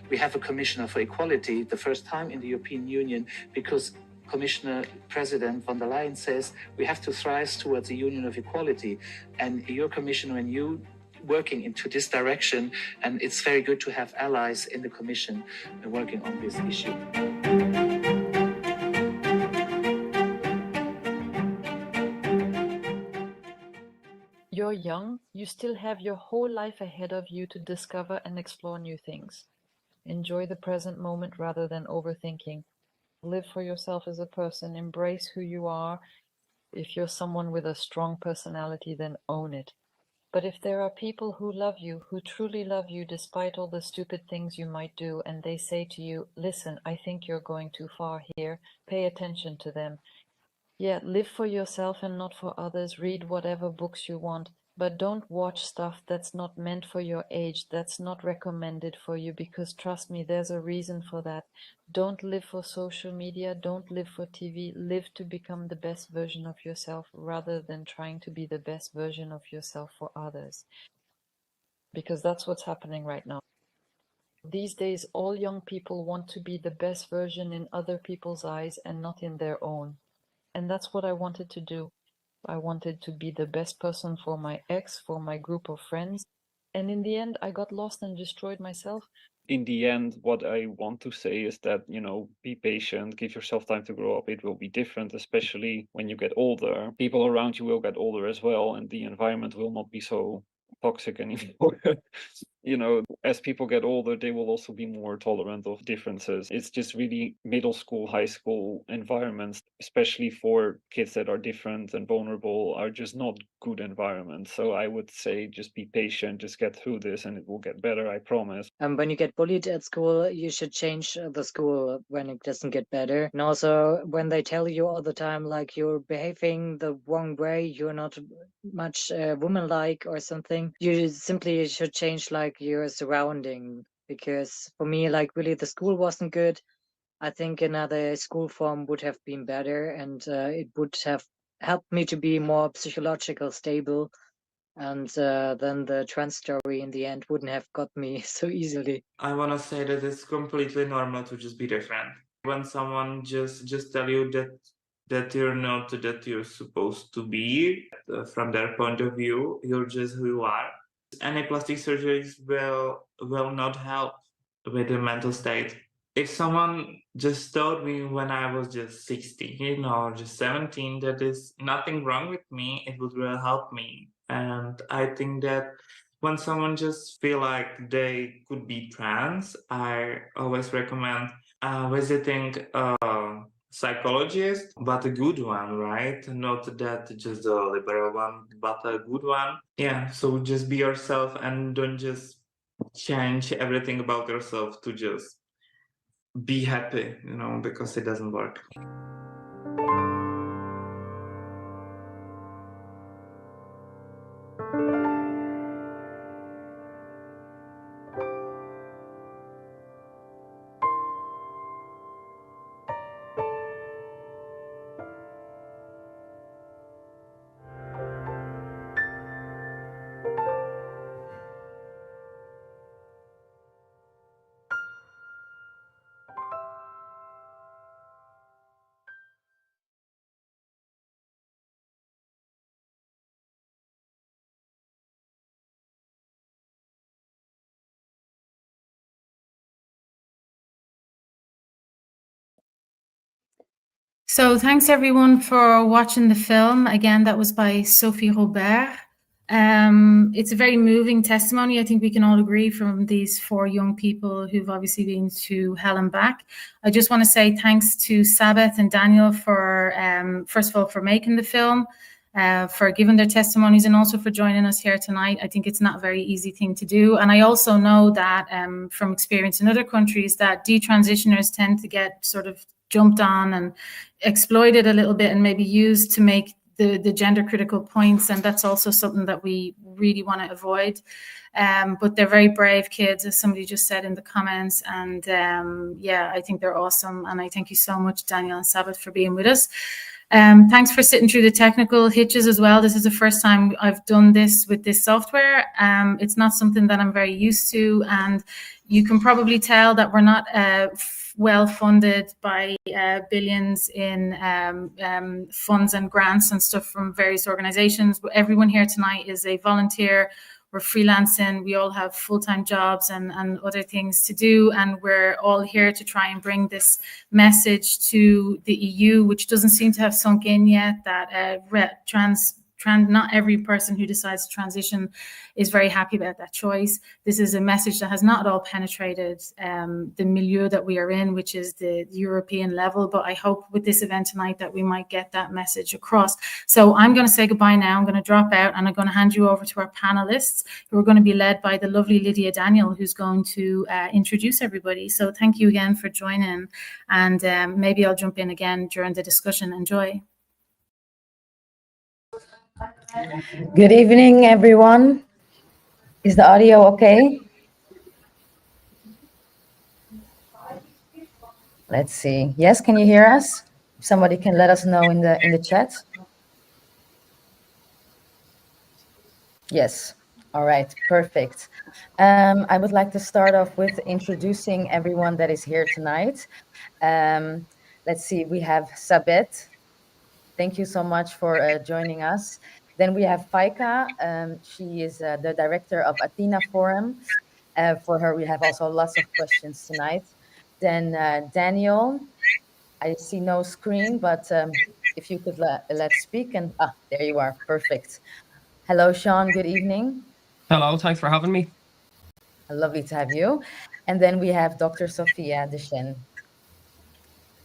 we have a Commissioner for Equality, the first time in the European Union, because Commissioner President von der Leyen says we have to thrive towards a union of equality. And your Commissioner and you working into this direction, and it's very good to have allies in the Commission working on this issue. You're young, you still have your whole life ahead of you to discover and explore new things. Enjoy the present moment rather than overthinking. Live for yourself as a person, embrace who you are. If you're someone with a strong personality, then own it. But if there are people who love you, who truly love you despite all the stupid things you might do, and they say to you, listen, I think you're going too far here, pay attention to them. Yeah, live for yourself and not for others, read whatever books you want, but don't watch stuff that's not meant for your age, that's not recommended for you, because trust me, there's a reason for that. Don't live for social media, don't live for TV, live to become the best version of yourself rather than trying to be the best version of yourself for others. Because that's what's happening right now. These days, all young people want to be the best version in other people's eyes and not in their own. And that's what I wanted to do. I wanted to be the best person for my ex, for my group of friends. And in the end, I got lost and destroyed myself. In the end, what I want to say is that, be patient, give yourself time to grow up. It will be different, especially when you get older. People around you will get older as well, and the environment will not be so toxic anymore. you know, as people get older, they will also be more tolerant of differences. It's just really middle school, high school environments, especially for kids that are different and vulnerable, are just not good environments. So I would say just be patient, just get through this and it will get better, I promise. When you get bullied at school, you should change the school when it doesn't get better. And also, when they tell you all the time, like, you're behaving the wrong way, you're not much woman-like or something, you simply should change, like, your surrounding. Because for me, like, really, the school wasn't good. I think another school form would have been better, and it would have helped me to be more psychological stable. And then the trans story in the end wouldn't have got me so easily. I want to say that it's completely normal to just be different. When someone just tell you that you're not that you're supposed to be, from their point of view, you're just who you are. Any plastic surgeries will not help with the mental state. If someone just told me when I was just 16 or just 17 that there's nothing wrong with me, it would really help me. And I think that when someone just feel like they could be trans, I always recommend visiting a psychologist, but a good one, right? Not that just a liberal one, but a good one. Yeah, so just be yourself and don't just change everything about yourself to just be happy, because it doesn't work. So thanks everyone for watching the film. Again, that was by Sophie Robert. It's a very moving testimony. I think we can all agree from these 4 young people who've obviously been to hell and back. I just want to say thanks to Sabeth and Daniel for, first of all, for making the film, for giving their testimonies, and also for joining us here tonight. I think it's not a very easy thing to do. And I also know that from experience in other countries that detransitioners tend to get sort of jumped on and exploited a little bit and maybe used to make the gender critical points, and that's also something that we really want to avoid. But they're very brave kids, as somebody just said in the comments, and yeah, I think they're awesome, and I thank you so much, Daniel and Sabbath, for being with us. Thanks for sitting through the technical hitches as well. This is the first time I've done this with this software. It's not something that I'm very used to, and you can probably tell that we're not well funded by billions in funds and grants and stuff from various organizations. Everyone here tonight is a volunteer. We're freelancing. We all have full-time jobs and other things to do. And we're all here to try and bring this message to the EU, which doesn't seem to have sunk in yet, that not every person who decides to transition is very happy about that choice. This is a message that has not at all penetrated the milieu that we are in, which is the European level. But I hope with this event tonight that we might get that message across. So I'm going to say goodbye now. I'm going to drop out and I'm going to hand you over to our panelists, who are going to be led by the lovely Lydia Daniel, who's going to introduce everybody. So thank you again for joining. And maybe I'll jump in again during the discussion. Enjoy. Good evening, everyone. Is the audio okay? Let's see. Yes, can you hear us? Somebody can let us know in the chat. Yes. All right. Perfect. I would like to start off with introducing everyone that is here tonight. Let's see. We have Sabet. Thank you so much for joining us. Then we have Faika. She is the director of Athena Forum. For her, we have also lots of questions tonight. Then Daniel, I see no screen, but if you could let's speak. And there you are. Perfect. Hello, Sean. Good evening. Hello. Thanks for having me. Lovely to have you. And then we have Dr. Sophia Deschen.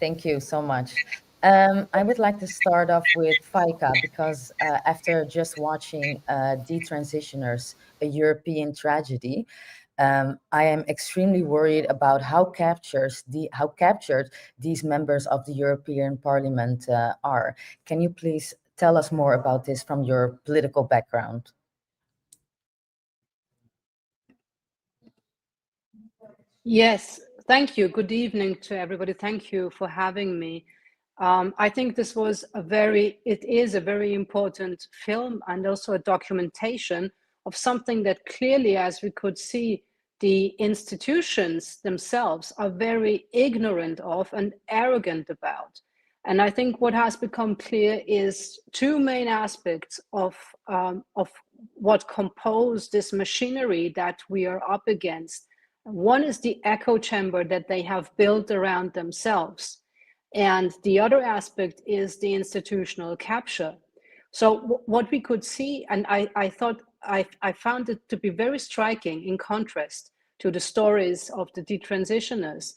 Thank you so much. I would like to start off with Faika because after just watching Detransitioners, a European tragedy, I am extremely worried about how captured these members of the European Parliament are. Can you please tell us more about this from your political background? Yes, thank you. Good evening to everybody. Thank you for having me. I think it is a very important film and also a documentation of something that clearly, as we could see, the institutions themselves are very ignorant of and arrogant about. And I think what has become clear is two main aspects of what compose this machinery that we are up against. One is the echo chamber that they have built around themselves. And the other aspect is the institutional capture. So what we could see, and I found it to be very striking in contrast to the stories of the detransitioners,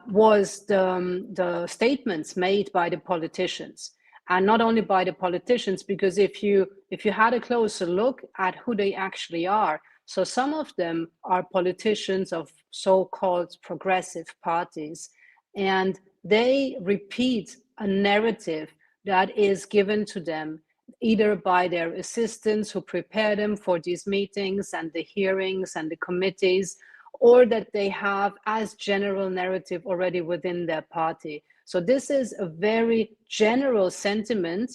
was the statements made by the politicians. And not only by the politicians, because if you had a closer look at who they actually are, so some of them are politicians of so-called progressive parties, and they repeat a narrative that is given to them either by their assistants who prepare them for these meetings and the hearings and the committees, or that they have as general narrative already within their party. So this is a very general sentiment.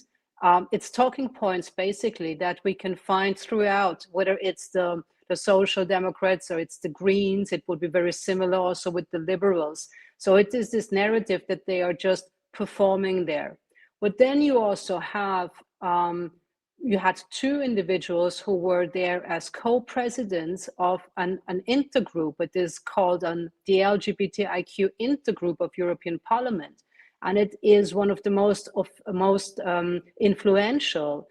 It's talking points basically that we can find throughout, whether it's the Social Democrats or it's the Greens. It would be very similar also with the Liberals. So it is this narrative that they are just performing there. But then you also have, you had two individuals who were there as co-presidents of an intergroup. It is called the LGBTIQ intergroup of European Parliament. And it is one of the most influential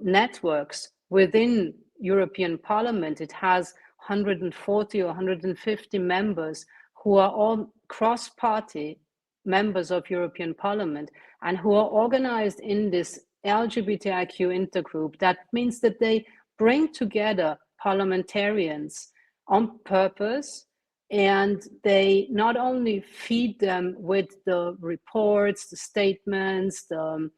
networks within European Parliament. It has 140 or 150 members who are all cross-party members of European Parliament and who are organized in this LGBTIQ intergroup. That means that they bring together parliamentarians on purpose, and they not only feed them with the reports, the statements, the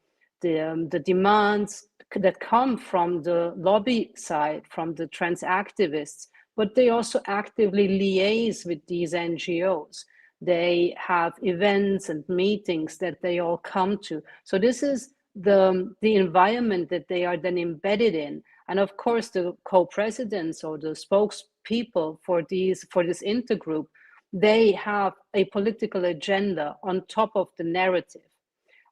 demands that come from the lobby side, from the trans activists, but they also actively liaise with these NGOs. They have events and meetings that they all come to. So this is the environment that they are then embedded in. And of course, the co-presidents or the spokespeople for this intergroup, they have a political agenda on top of the narrative.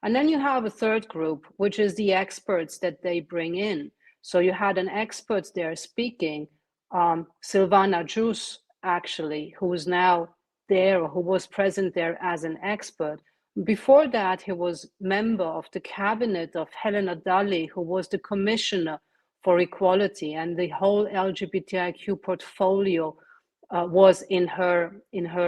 And then you have a third group, which is the experts that they bring in. So you had an expert there speaking, Silvana Jus, actually, who is now there, or who was present there as an expert. Before that, he was member of the cabinet of Helena Dalli, who was the commissioner for equality, and the whole LGBTIQ portfolio was in her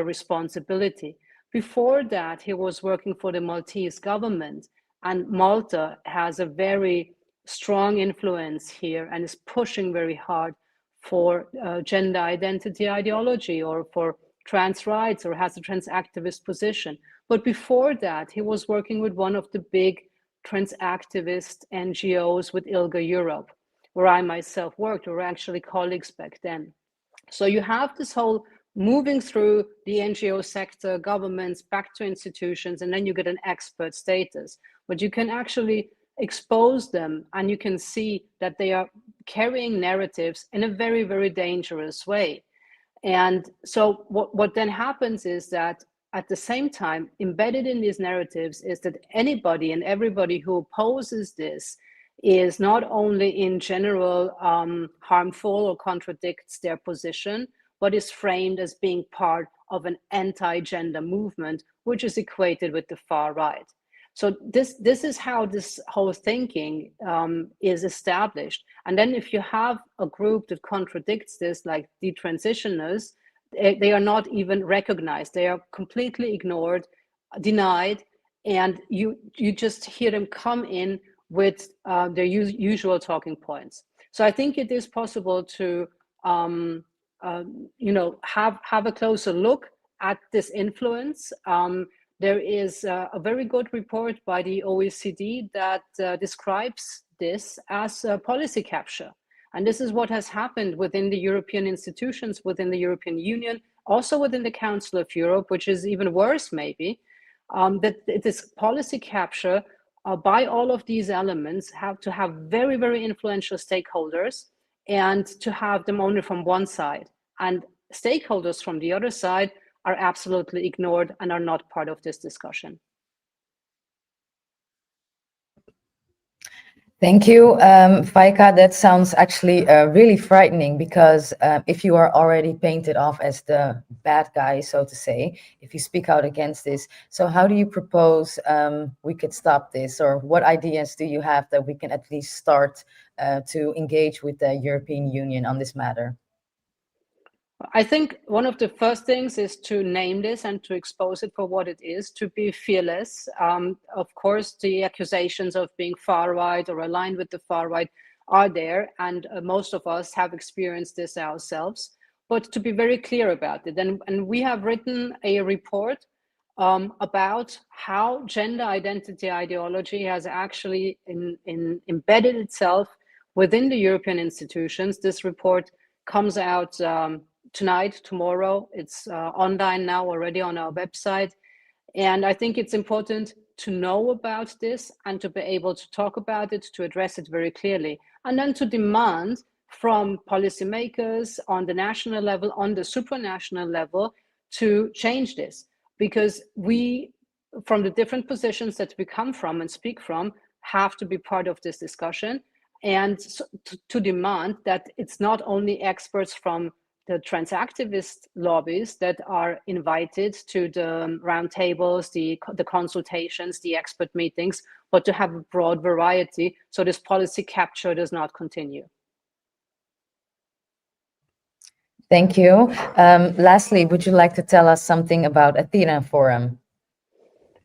responsibility. Before that, he was working for the Maltese government, and Malta has a very strong influence here and is pushing very hard for gender identity ideology or for trans rights, or has a trans activist position. But before that, he was working with one of the big trans activist NGOs with ILGA Europe, where I myself worked. We were actually colleagues back then. So you have this whole moving through the NGO sector, governments, back to institutions, and then you get an expert status. But you can actually expose them, and you can see that they are carrying narratives in a very, very dangerous way. And so what then happens is that at the same time, embedded in these narratives is that anybody and everybody who opposes this is not only in general harmful or contradicts their position, but is framed as being part of an anti-gender movement, which is equated with the far right. So this is how this whole thinking is established. And then if you have a group that contradicts this, like detransitioners, they are not even recognized. They are completely ignored, denied, and you just hear them come in with their usual talking points. So I think it is possible to have a closer look at this influence. There is a very good report by the OECD that describes this as policy capture. And this is what has happened within the European institutions, within the European Union, also within the Council of Europe, which is even worse maybe, that it is policy capture by all of these elements, have to have very, very influential stakeholders and to have them only from one side. And stakeholders from the other side are absolutely ignored and are not part of this discussion. Thank you, Faika. That sounds actually really frightening, because if you are already painted off as the bad guy, so to say, if you speak out against this, so how do you propose we could stop this? Or what ideas do you have that we can at least start to engage with the European Union on this matter? I think one of the first things is to name this and to expose it for what it is, to be fearless. Of course, the accusations of being far right or aligned with the far right are there, and most of us have experienced this ourselves, but to be very clear about it. And we have written a report about how gender identity ideology has actually embedded itself within the European institutions. This report comes out tonight, tomorrow. It's online now already on our website. And I think it's important to know about this and to be able to talk about it, to address it very clearly, and then to demand from policymakers on the national level, on the supranational level, to change this. Because we, from the different positions that we come from and speak from, have to be part of this discussion, and to demand that it's not only experts from the trans activist lobbies that are invited to the roundtables, the consultations, the expert meetings, but to have a broad variety so this policy capture does not continue. Thank you. Lastly, would you like to tell us something about Athena Forum?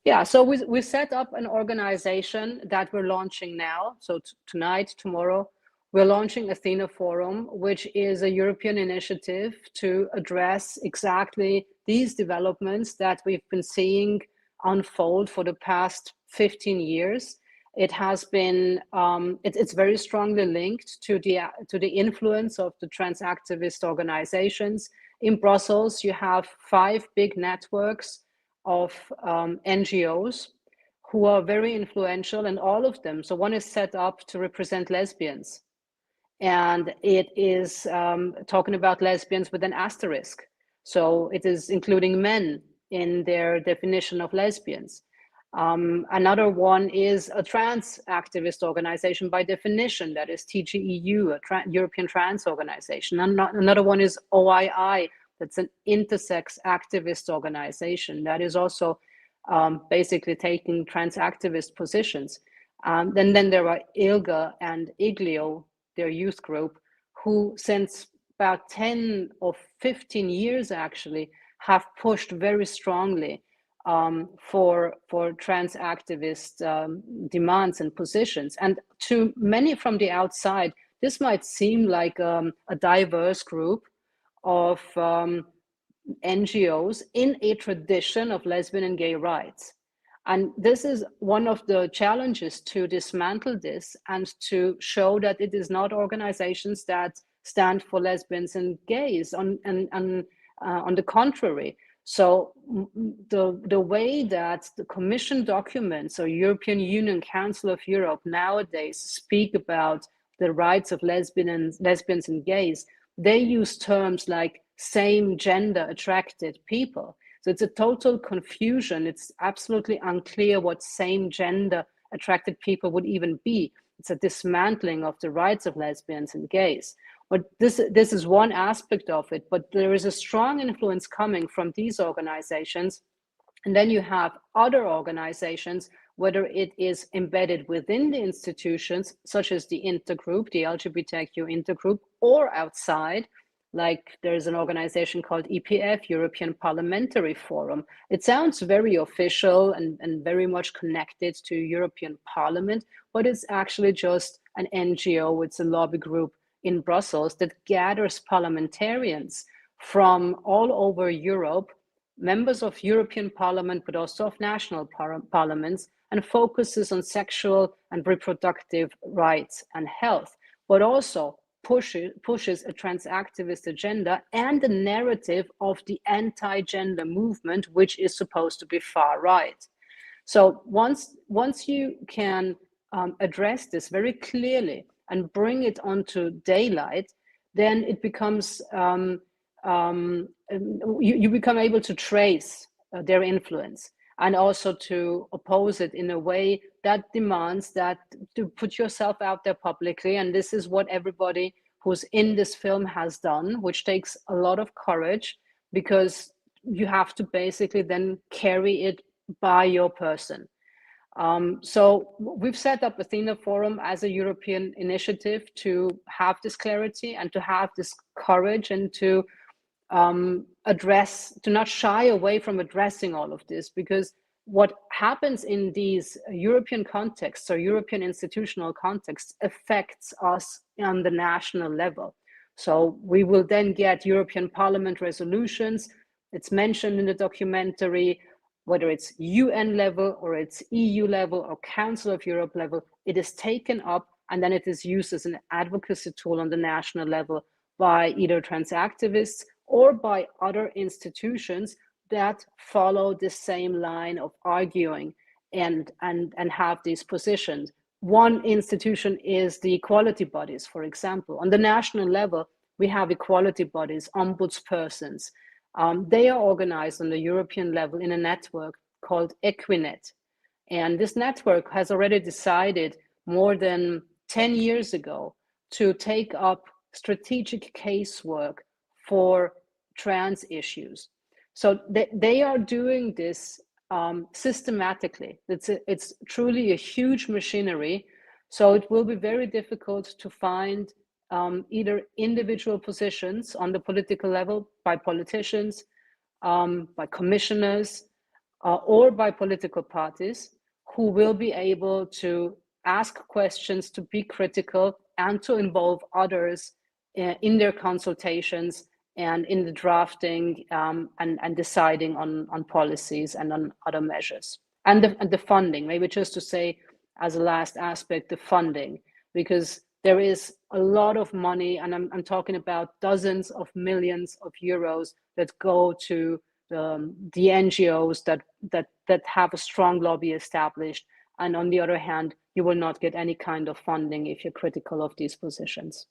Yeah, so we set up an organization that we're launching now. So tonight, tomorrow, we're launching Athena Forum, which is a European initiative to address exactly these developments that we've been seeing unfold for the past 15 years. It has been, it's very strongly linked to the influence of the trans activist organizations. In Brussels, you have 5 big networks of NGOs who are very influential, and all of them. So one is set up to represent lesbians, and it is talking about lesbians with an asterisk. So it is including men in their definition of lesbians. Another one is a trans activist organization by definition, that is TGEU, a European trans organization. And another one is OII, that's an intersex activist organization that is also basically taking trans activist positions. Then there are ILGA and IGLIO, their youth group, who since about 10 or 15 years actually have pushed very strongly for trans activist demands and positions. And to many from the outside, this might seem like a diverse group of NGOs in a tradition of lesbian and gay rights. And this is one of the challenges, to dismantle this and to show that it is not organizations that stand for lesbians and gays. On the contrary. So the way that the Commission documents or European Union, Council of Europe nowadays speak about the rights of lesbians and gays, they use terms like same gender attracted people. So it's a total confusion. It's absolutely unclear what same gender attracted people would even be. It's a dismantling of the rights of lesbians and gays. But this is one aspect of it, but there is a strong influence coming from these organizations. And then you have other organizations whether it is embedded within the institutions, such as the intergroup, the LGBTQ intergroup, or outside, like there's an organization called EPF, European Parliamentary Forum. It sounds very official and very much connected to European Parliament, but it's actually just an NGO, it's a lobby group in Brussels that gathers parliamentarians from all over Europe, members of European Parliament, but also of national parliaments, and focuses on sexual and reproductive rights and health, but also pushes a trans activist agenda and the narrative of the anti-gender movement, which is supposed to be far right. So once you can address this very clearly and bring it onto daylight, then it becomes you become able to trace their influence and also to oppose it in a way that demands that to put yourself out there publicly. And this is what everybody who's in this film has done, which takes a lot of courage, because you have to basically then carry it by your person. So we've set up Athena Forum as a European initiative to have this clarity and to have this courage and to to not shy away from addressing all of this, because what happens in these European contexts or European institutional contexts affects us on the national level. So we will then get European Parliament resolutions. It's mentioned in the documentary, whether it's UN level or it's EU level or Council of Europe level, it is taken up and then it is used as an advocacy tool on the national level by either trans activists or by other institutions that follow the same line of arguing and have these positions. One institution is the equality bodies, for example. On the national level, we have equality bodies, ombudspersons. They are organized on the European level in a network called Equinet. And this network has already decided more than 10 years ago to take up strategic casework for trans issues. So they are doing this systematically. It's truly a huge machinery. So it will be very difficult to find either individual positions on the political level by politicians, by commissioners, or by political parties who will be able to ask questions, to be critical, and to involve others in their consultations and in the drafting and deciding on policies and on other measures. And the funding, maybe just to say as a last aspect, the funding, because there is a lot of money, and I'm talking about dozens of millions of euros that go to the NGOs that have a strong lobby established. And on the other hand, you will not get any kind of funding if you're critical of these positions.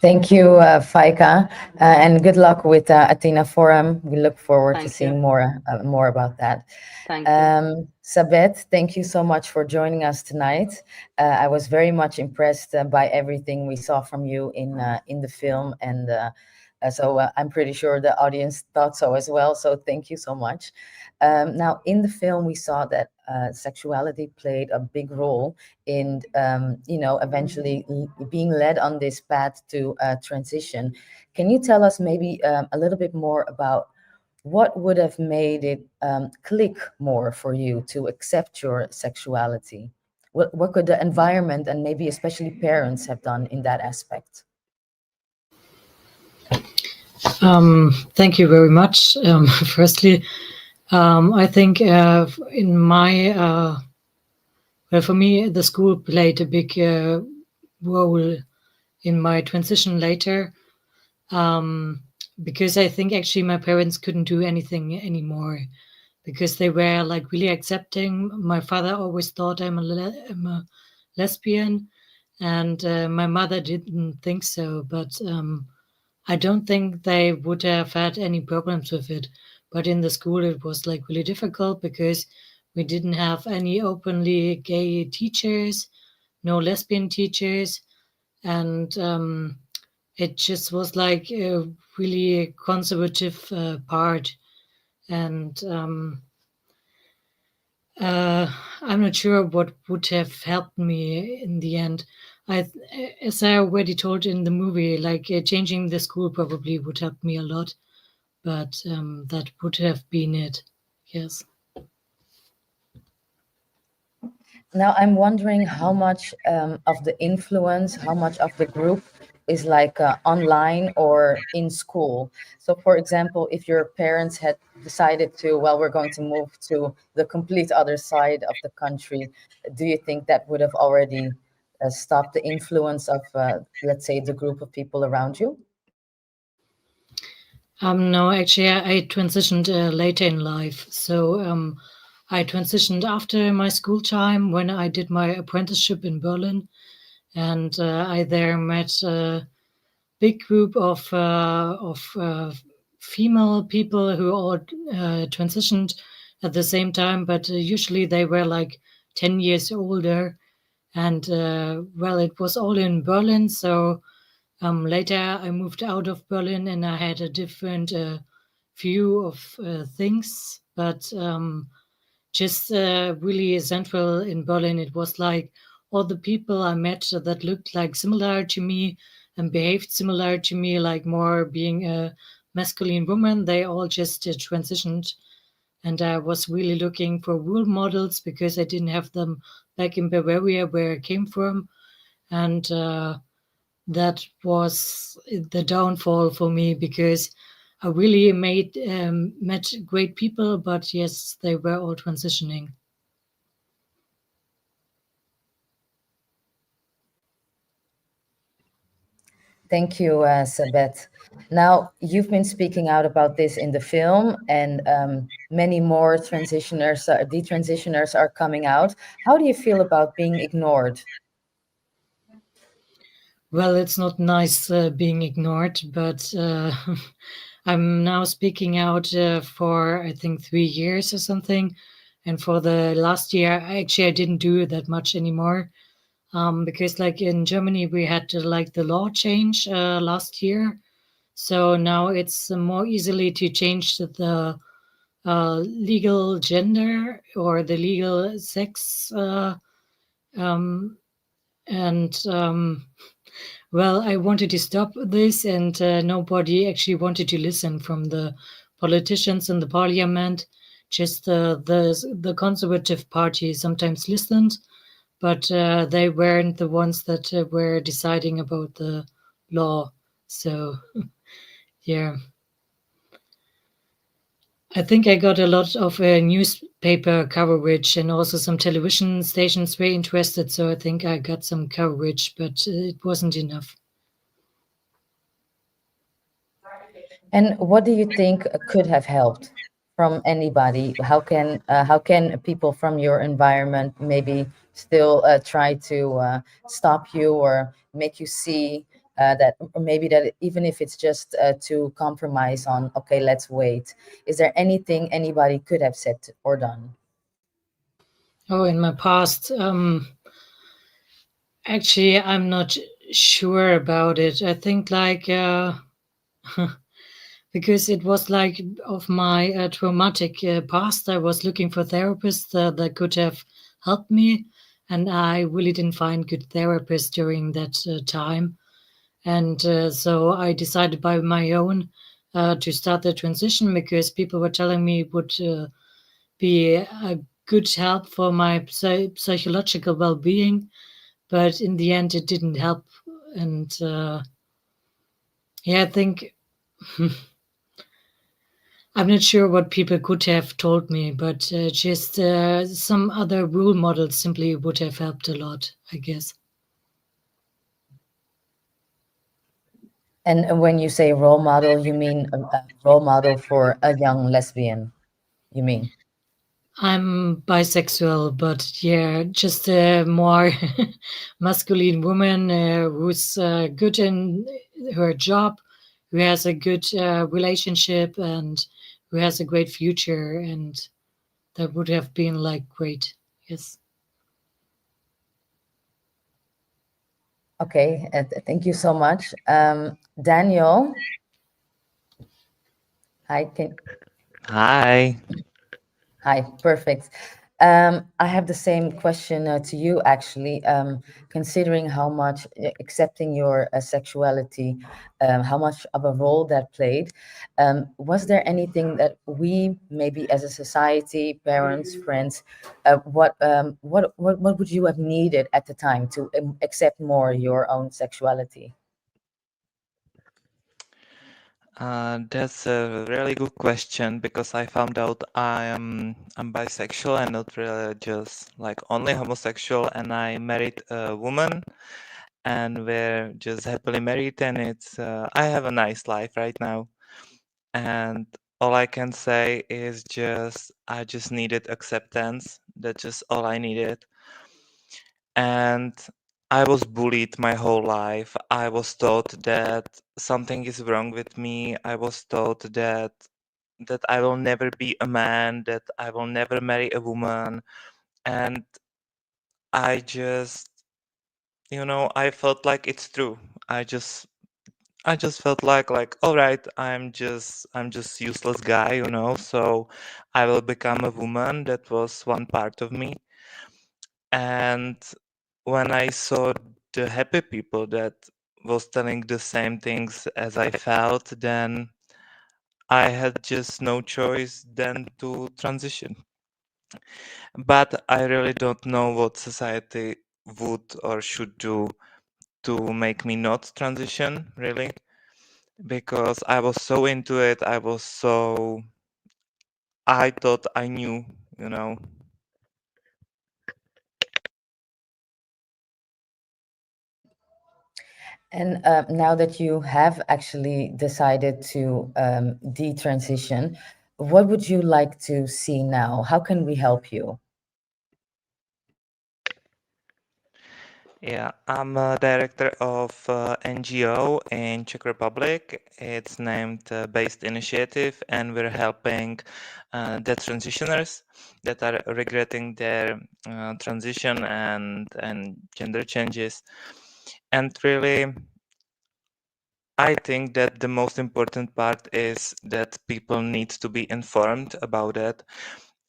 Thank you, Faika, and good luck with Athena Forum. We look forward to seeing more about that. Thank you. Sabet, thank you so much for joining us tonight. I was very much impressed by everything we saw from you in the film, and so I'm pretty sure the audience thought so as well. So thank you so much. Now, in the film, we saw that sexuality played a big role in, eventually being led on this path to transition. Can you tell us maybe a little bit more about what would have made it click more for you to accept your sexuality? What could the environment and maybe especially parents have done in that aspect? Thank you very much. Firstly, I think in my, for me, the school played a big role in my transition later, because I think actually my parents couldn't do anything anymore because they were like really accepting. My father always thought I'm a lesbian, and my mother didn't think so, but I don't think they would have had any problems with it. But in the school, it was like really difficult because we didn't have any openly gay teachers, no lesbian teachers. And it just was like a really conservative part and I'm not sure what would have helped me in the end. As I already told in the movie, like changing the school probably would help me a lot, but that would have been it. Yes. Now I'm wondering how much of the influence, how much of the group is like online or in school. So for example, if your parents had decided to, well, we're going to move to the complete other side of the country, do you think that would have already stopped the influence of, let's say, the group of people around you? No, actually, I transitioned later in life. So I transitioned after my school time when I did my apprenticeship in Berlin, and I there met a big group of female people who all transitioned at the same time, but usually they were like 10 years older. And well, it was all in Berlin. So later I moved out of Berlin and I had a different view of things. But just really central in Berlin, it was like all the people I met that looked like similar to me and behaved similar to me, like more being a masculine woman, they all just transitioned. And I was really looking for role models because I didn't have them back in Bavaria where I came from. And that was the downfall for me because I really met great people, but yes, they were all transitioning. Thank you, Sabet. Now, you've been speaking out about this in the film, and many more detransitioners are coming out. How do you feel about being ignored? Well, it's not nice being ignored, but I'm now speaking out for, I think, 3 years or something. And for the last year, I didn't do that much anymore. Because like in Germany, we had to like the law change last year. So now it's more easily to change the legal gender or the legal sex. Well, I wanted to stop this, and nobody actually wanted to listen from the politicians in the parliament. Just the conservative party sometimes listened, but they weren't the ones that were deciding about the law. So, yeah. I think I got a lot of newspaper coverage, and also some television stations were interested. So I think I got some coverage, but it wasn't enough. And what do you think could have helped from anybody? How can people from your environment maybe still try to stop you or make you see that, or maybe that even if it's just to compromise on, okay, let's wait. Is there anything anybody could have said or done? Oh, in my past, actually, I'm not sure about it. I think like because it was like of my traumatic past, I was looking for therapists that could have helped me, and I really didn't find good therapists during that time. And so I decided by my own to start the transition because people were telling me it would be a good help for my psychological well-being, but in the end it didn't help. And yeah, I think I'm not sure what people could have told me, but just some other role models simply would have helped a lot, I guess. And when you say role model, you mean a role model for a young lesbian, you mean? I'm bisexual, but yeah, just a more masculine woman who's good in her job, who has a good relationship, and who has a great future. And that would have been like great. Yes. Okay, thank you so much. Daniel, hi, Hi. Hi, perfect. I have the same question to you, actually. Considering how much accepting your sexuality, how much of a role that played, was there anything that we, maybe as a society, parents, friends, what would you have needed at the time to accept more your own sexuality? That's a really good question because I found out I'm bisexual and not really just like only homosexual, and I married a woman and we're just happily married, and it's I have a nice life right now, and all I can say is just I just needed acceptance. That's just all I needed. And I was bullied my whole life. I was taught that something is wrong with me. I was taught that I will never be a man, that I will never marry a woman. And I just, I felt like it's true. I just felt like all right, I'm just useless guy, so I will become a woman. That was one part of me. And when I saw the happy people that was telling the same things as I felt, then I had just no choice than to transition. But I really don't know what society would or should do to make me not transition, really, because I was so into it. I thought I knew, you know. And now that you have actually decided to detransition, what would you like to see now? How can we help you? Yeah, I'm a director of NGO in Czech Republic. It's named Based Initiative, and we're helping detransitioners that are regretting their transition and gender changes. And really, I think that the most important part is that people need to be informed about it,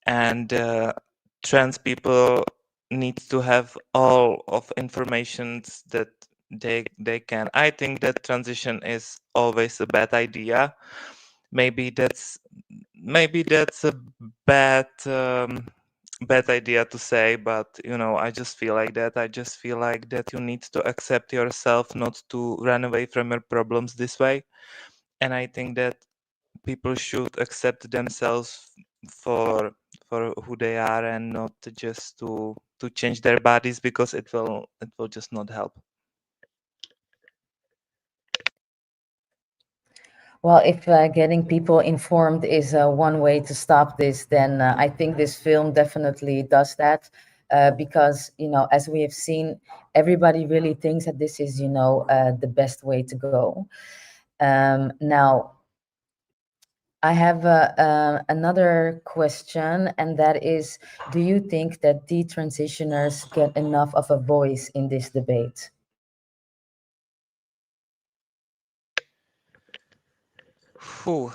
and trans people need to have all of informations that they can. I think that transition is always a bad idea. Maybe that's a bad bad idea to say, but I just feel like that. I just feel like that you need to accept yourself, not to run away from your problems this way. And I think that people should accept themselves for for who they are, and not just to change their bodies, because it will just not help. Well, if getting people informed is one way to stop this, then I think this film definitely does that. Because, as we have seen, everybody really thinks that this is, the best way to go. Now, I have another question, and that is, do you think that detransitioners get enough of a voice in this debate? Whew.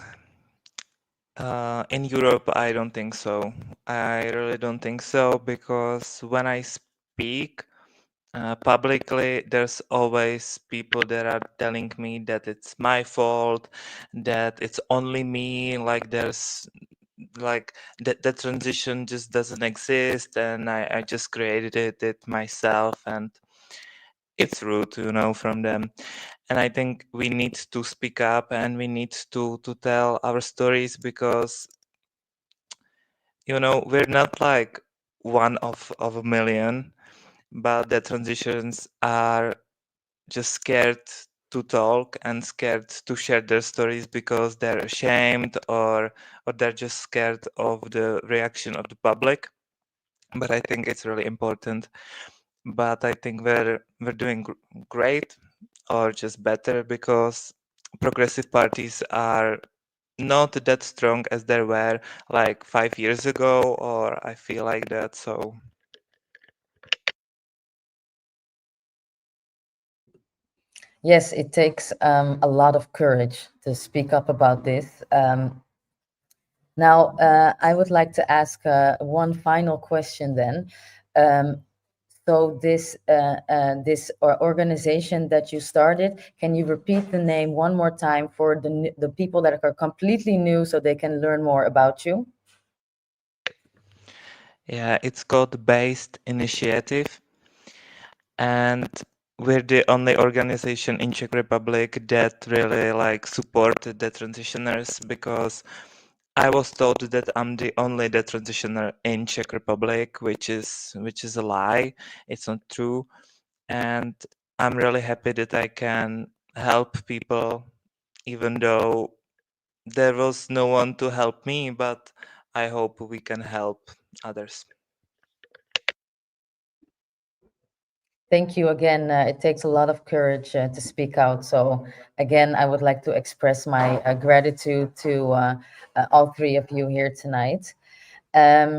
In Europe, I don't think so. I really don't think so, because when I speak publicly, there's always people that are telling me that it's my fault, that it's only me, like there's like that transition just doesn't exist, and I just created it myself, and it's rude, from them. And I think we need to speak up, and we need to tell our stories, because we're not like one of a million, but the transitions are just scared to talk and scared to share their stories, because they're ashamed, or they're just scared of the reaction of the public. But I think it's really important. But I think we're doing great, or just better, because progressive parties are not that strong as they were like 5 years ago, or I feel like that. So Yes, it takes a lot of courage to speak up about this. Now, I would like to ask one final question then. So this organization that you started, can you repeat the name one more time for the people that are completely new so they can learn more about you? Yeah, it's called Based Initiative, and we're the only organization in Czech Republic that really like support the transitioners, because I was told that I'm the only detransitioner in Czech Republic, which is a lie. It's not true, and I'm really happy that I can help people, even though there was no one to help me. But I hope we can help others. Thank you again. It takes a lot of courage to speak out. So again, I would like to express my gratitude to all three of you here tonight.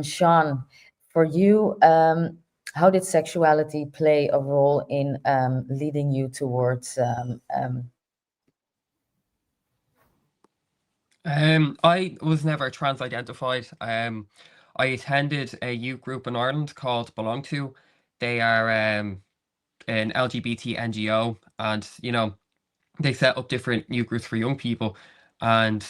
Sean, for you, how did sexuality play a role in leading you towards I was never trans-identified. I attended a youth group in Ireland called Belong To. They are an LGBT NGO, and they set up different youth groups for young people. And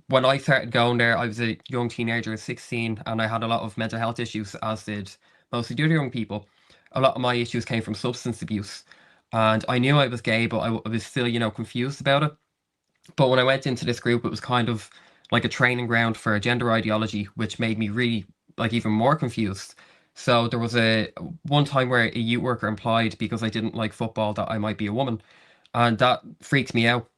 when I started going there, I was a young teenager at 16, and I had a lot of mental health issues, as did most of the other young people. A lot of my issues came from substance abuse, and I knew I was gay, but I was still, confused about it. But when I went into this group, it was kind of like a training ground for a gender ideology, which made me really like even more confused. So there was a one time where a youth worker implied, because I didn't like football, that I might be a woman, and that freaked me out.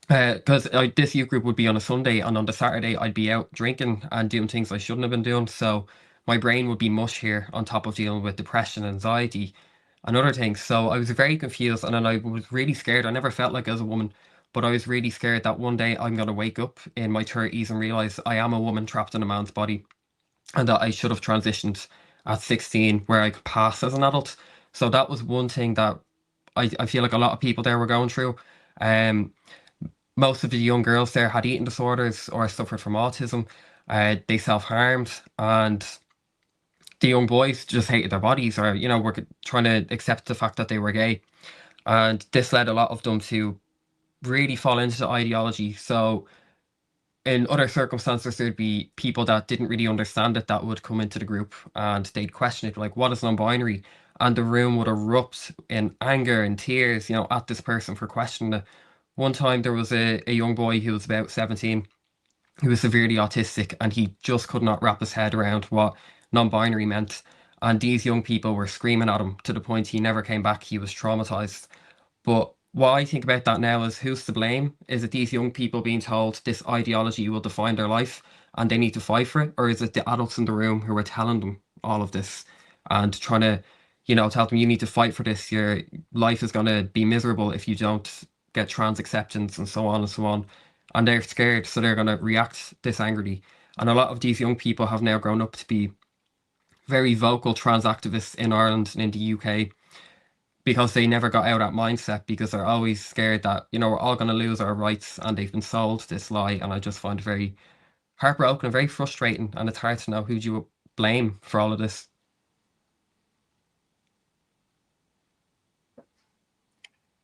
Because this youth group would be on a Sunday, and on the Saturday I'd be out drinking and doing things I shouldn't have been doing. So my brain would be mush here, on top of dealing with depression, anxiety, and other things. So I was very confused, and then I was really scared. I never felt like I was a woman, but I was really scared that one day I'm going to wake up in my 30s and realize I am a woman trapped in a man's body, and that I should have transitioned at 16 where I could pass as an adult. So that was one thing that I feel like a lot of people there were going through. Um, Most of the young girls there had eating disorders or suffered from autism. They self-harmed, and the young boys just hated their bodies, or were trying to accept the fact that they were gay. And this led a lot of them to really fall into the ideology. So in other circumstances, there'd be people that didn't really understand it that would come into the group, and they'd question it, like, what is non-binary? And the room would erupt in anger and tears, at this person for questioning it. One time there was a young boy who was about 17, who was severely autistic, and he just could not wrap his head around what non-binary meant. And these young people were screaming at him to the point he never came back. He was traumatized. But what I think about that now is, who's to blame? Is it these young people being told this ideology will define their life and they need to fight for it? Or is it the adults in the room who are telling them all of this and trying to, tell them, you need to fight for this? Your life is going to be miserable if you don't get trans acceptance, and so on and so on. And they're scared, so they're going to react this angrily. And a lot of these young people have now grown up to be very vocal trans activists in Ireland and in the UK, because they never got out of that mindset, because they're always scared that, we're all going to lose our rights, and they've been sold this lie. And I just find it very heartbroken and very frustrating, and it's hard to know who do you blame for all of this.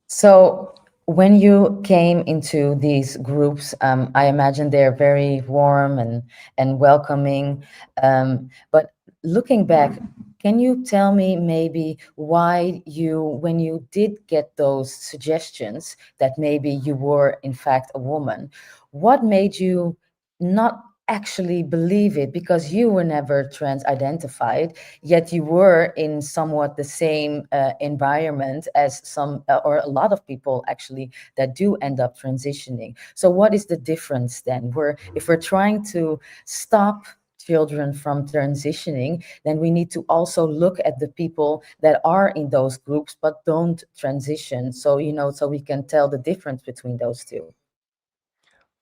So when you came into these groups, I imagine they're very warm and welcoming. But looking back, can you tell me maybe why when you did get those suggestions that maybe you were in fact a woman, what made you not actually believe it? Because you were never trans identified, yet you were in somewhat the same environment as some or a lot of people actually that do end up transitioning. So what is the difference then? If we're trying to stop children from transitioning, then we need to also look at the people that are in those groups but don't transition, so so we can tell the difference between those two.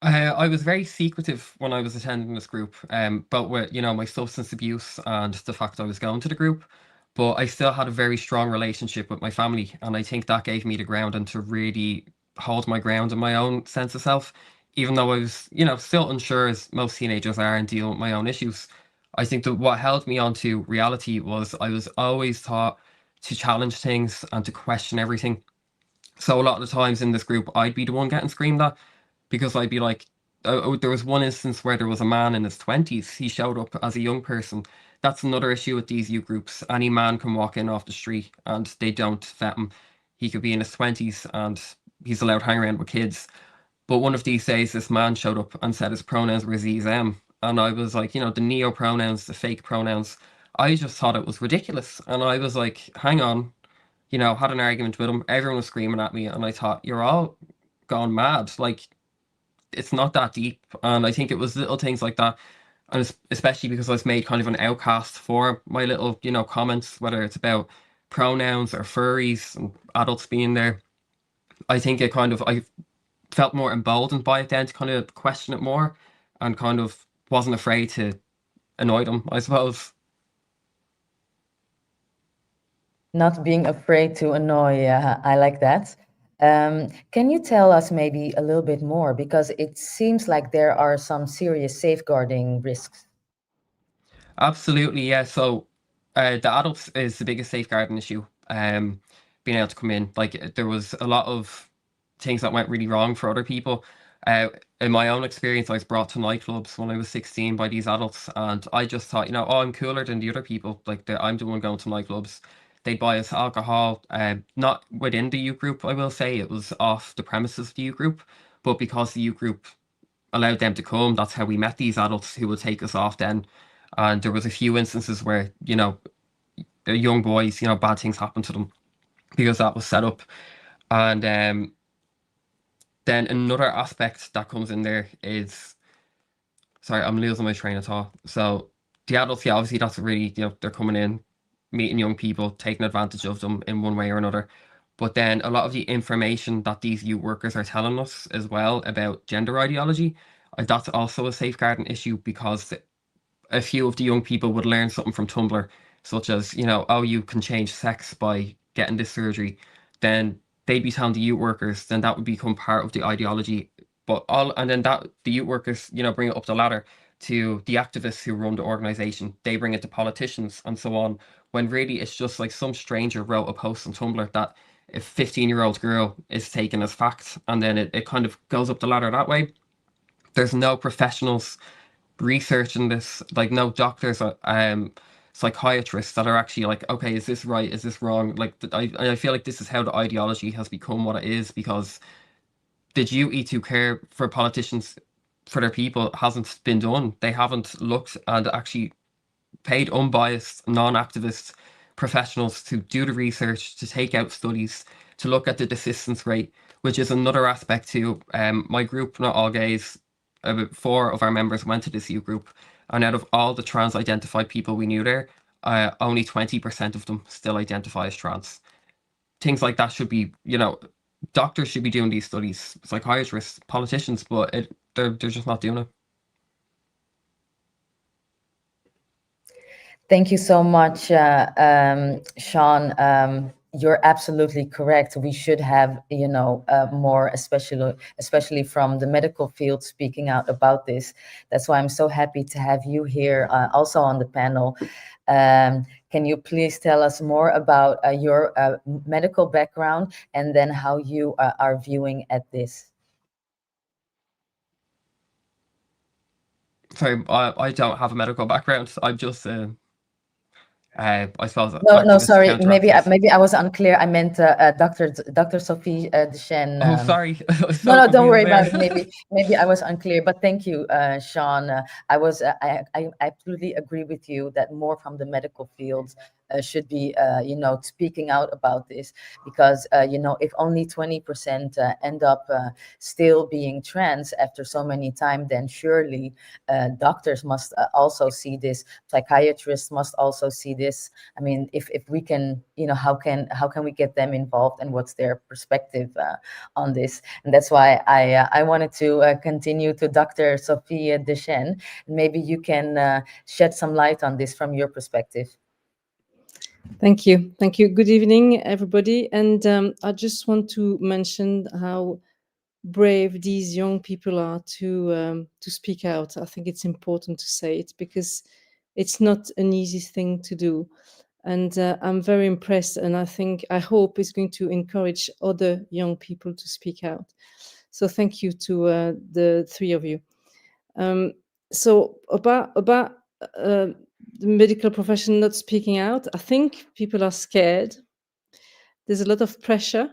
I was very secretive when I was attending this group, but with my substance abuse and the fact I was going to the group. But I still had a very strong relationship with my family, and I think that gave me the ground and to really hold my ground in my own sense of self, even though I was, still unsure as most teenagers are and deal with my own issues, I think that what held me onto reality was I was always taught to challenge things and to question everything. So a lot of the times in this group, I'd be the one getting screamed at because I'd be like, there was one instance where there was a man in his 20s. He showed up as a young person. That's another issue with these youth groups. Any man can walk in off the street and they don't vet him. He could be in his 20s and he's allowed to hang around with kids. But one of these days, this man showed up and said his pronouns were Z, them. And I was like, the neo pronouns, the fake pronouns. I just thought it was ridiculous. And I was like, hang on, had an argument with him. Everyone was screaming at me. And I thought, you're all gone mad. Like, it's not that deep. And I think it was little things like that. And especially because I was made kind of an outcast for my little, comments, whether it's about pronouns or furries and adults being there. I think I felt more emboldened by it then to kind of question it more and kind of wasn't afraid to annoy them, I suppose. Not being afraid to annoy, I like that. Can you tell us maybe a little bit more? Because it seems like there are some serious safeguarding risks. Absolutely, yeah. So the adults is the biggest safeguarding issue. Being able to come in, like there was a lot of things that went really wrong for other people. In my own experience, I was brought to nightclubs when I was 16 by these adults, and I just thought, oh, I'm cooler than the other people. Like I'm the one going to nightclubs. They'd buy us alcohol, not within the youth group, I will say. It was off the premises of the youth group, but because the youth group allowed them to come, that's how we met these adults who would take us off then. And there was a few instances where, young boys, bad things happened to them because that was set up. And then another aspect that comes in there is, sorry, I'm losing my train of thought. So the adults, yeah, obviously that's really, they're coming in, meeting young people, taking advantage of them in one way or another. But then a lot of the information that these youth workers are telling us as well about gender ideology, that's also a safeguarding issue because a few of the young people would learn something from Tumblr, such as, oh, you can change sex by getting this surgery. Then they'd be telling the youth workers, then that would become part of the ideology. And then that the youth workers, bring it up the ladder to the activists who run the organization. They bring it to politicians and so on. When really it's just like some stranger wrote a post on Tumblr that a 15-year-old girl is taken as fact, and then it kind of goes up the ladder that way. There's no professionals researching this, like no doctors, psychiatrists that are actually like, okay, is this right? Is this wrong? Like, I feel like this is how the ideology has become what it is because the duty to care for politicians for their people hasn't been done. They haven't looked and actually paid unbiased, non-activist professionals to do the research, to take out studies, to look at the desistance rate, which is another aspect to my group, Not All Gays. About 4 of our members went to this youth group, and out of all the trans-identified people we knew there, only 20% of them still identify as trans. Things like that should be, doctors should be doing these studies, psychiatrists, politicians, but they're just not doing it. Thank you so much, Sean. You're absolutely correct. We should have, more, especially from the medical field, speaking out about this. That's why I'm so happy to have you here, also on the panel. Can you please tell us more about your medical background and then how you are viewing at this? Sorry, I don't have a medical background. I'm just I suppose no, sorry. Maybe I was unclear. I meant Dr. Sophie Deschen. Oh, sorry. No, don't worry about it. Maybe I was unclear. But thank you, Sean. I absolutely agree with you that more from the medical fields should be, speaking out about this, because if only 20% end up still being trans after so many times, then surely doctors must also see this. Psychiatrists must also see this. I mean, if we can, how can we get them involved, and what's their perspective on this? And that's why I wanted to continue to Dr. Sophie Deschen. Maybe you can shed some light on this from your perspective. Thank you. Good evening, everybody. And I just want to mention how brave these young people are to speak out. I think it's important to say it because it's not an easy thing to do. And I'm very impressed, and I hope it's going to encourage other young people to speak out. So thank you to the three of you. So about the medical profession not speaking out, I think people are scared. There's a lot of pressure.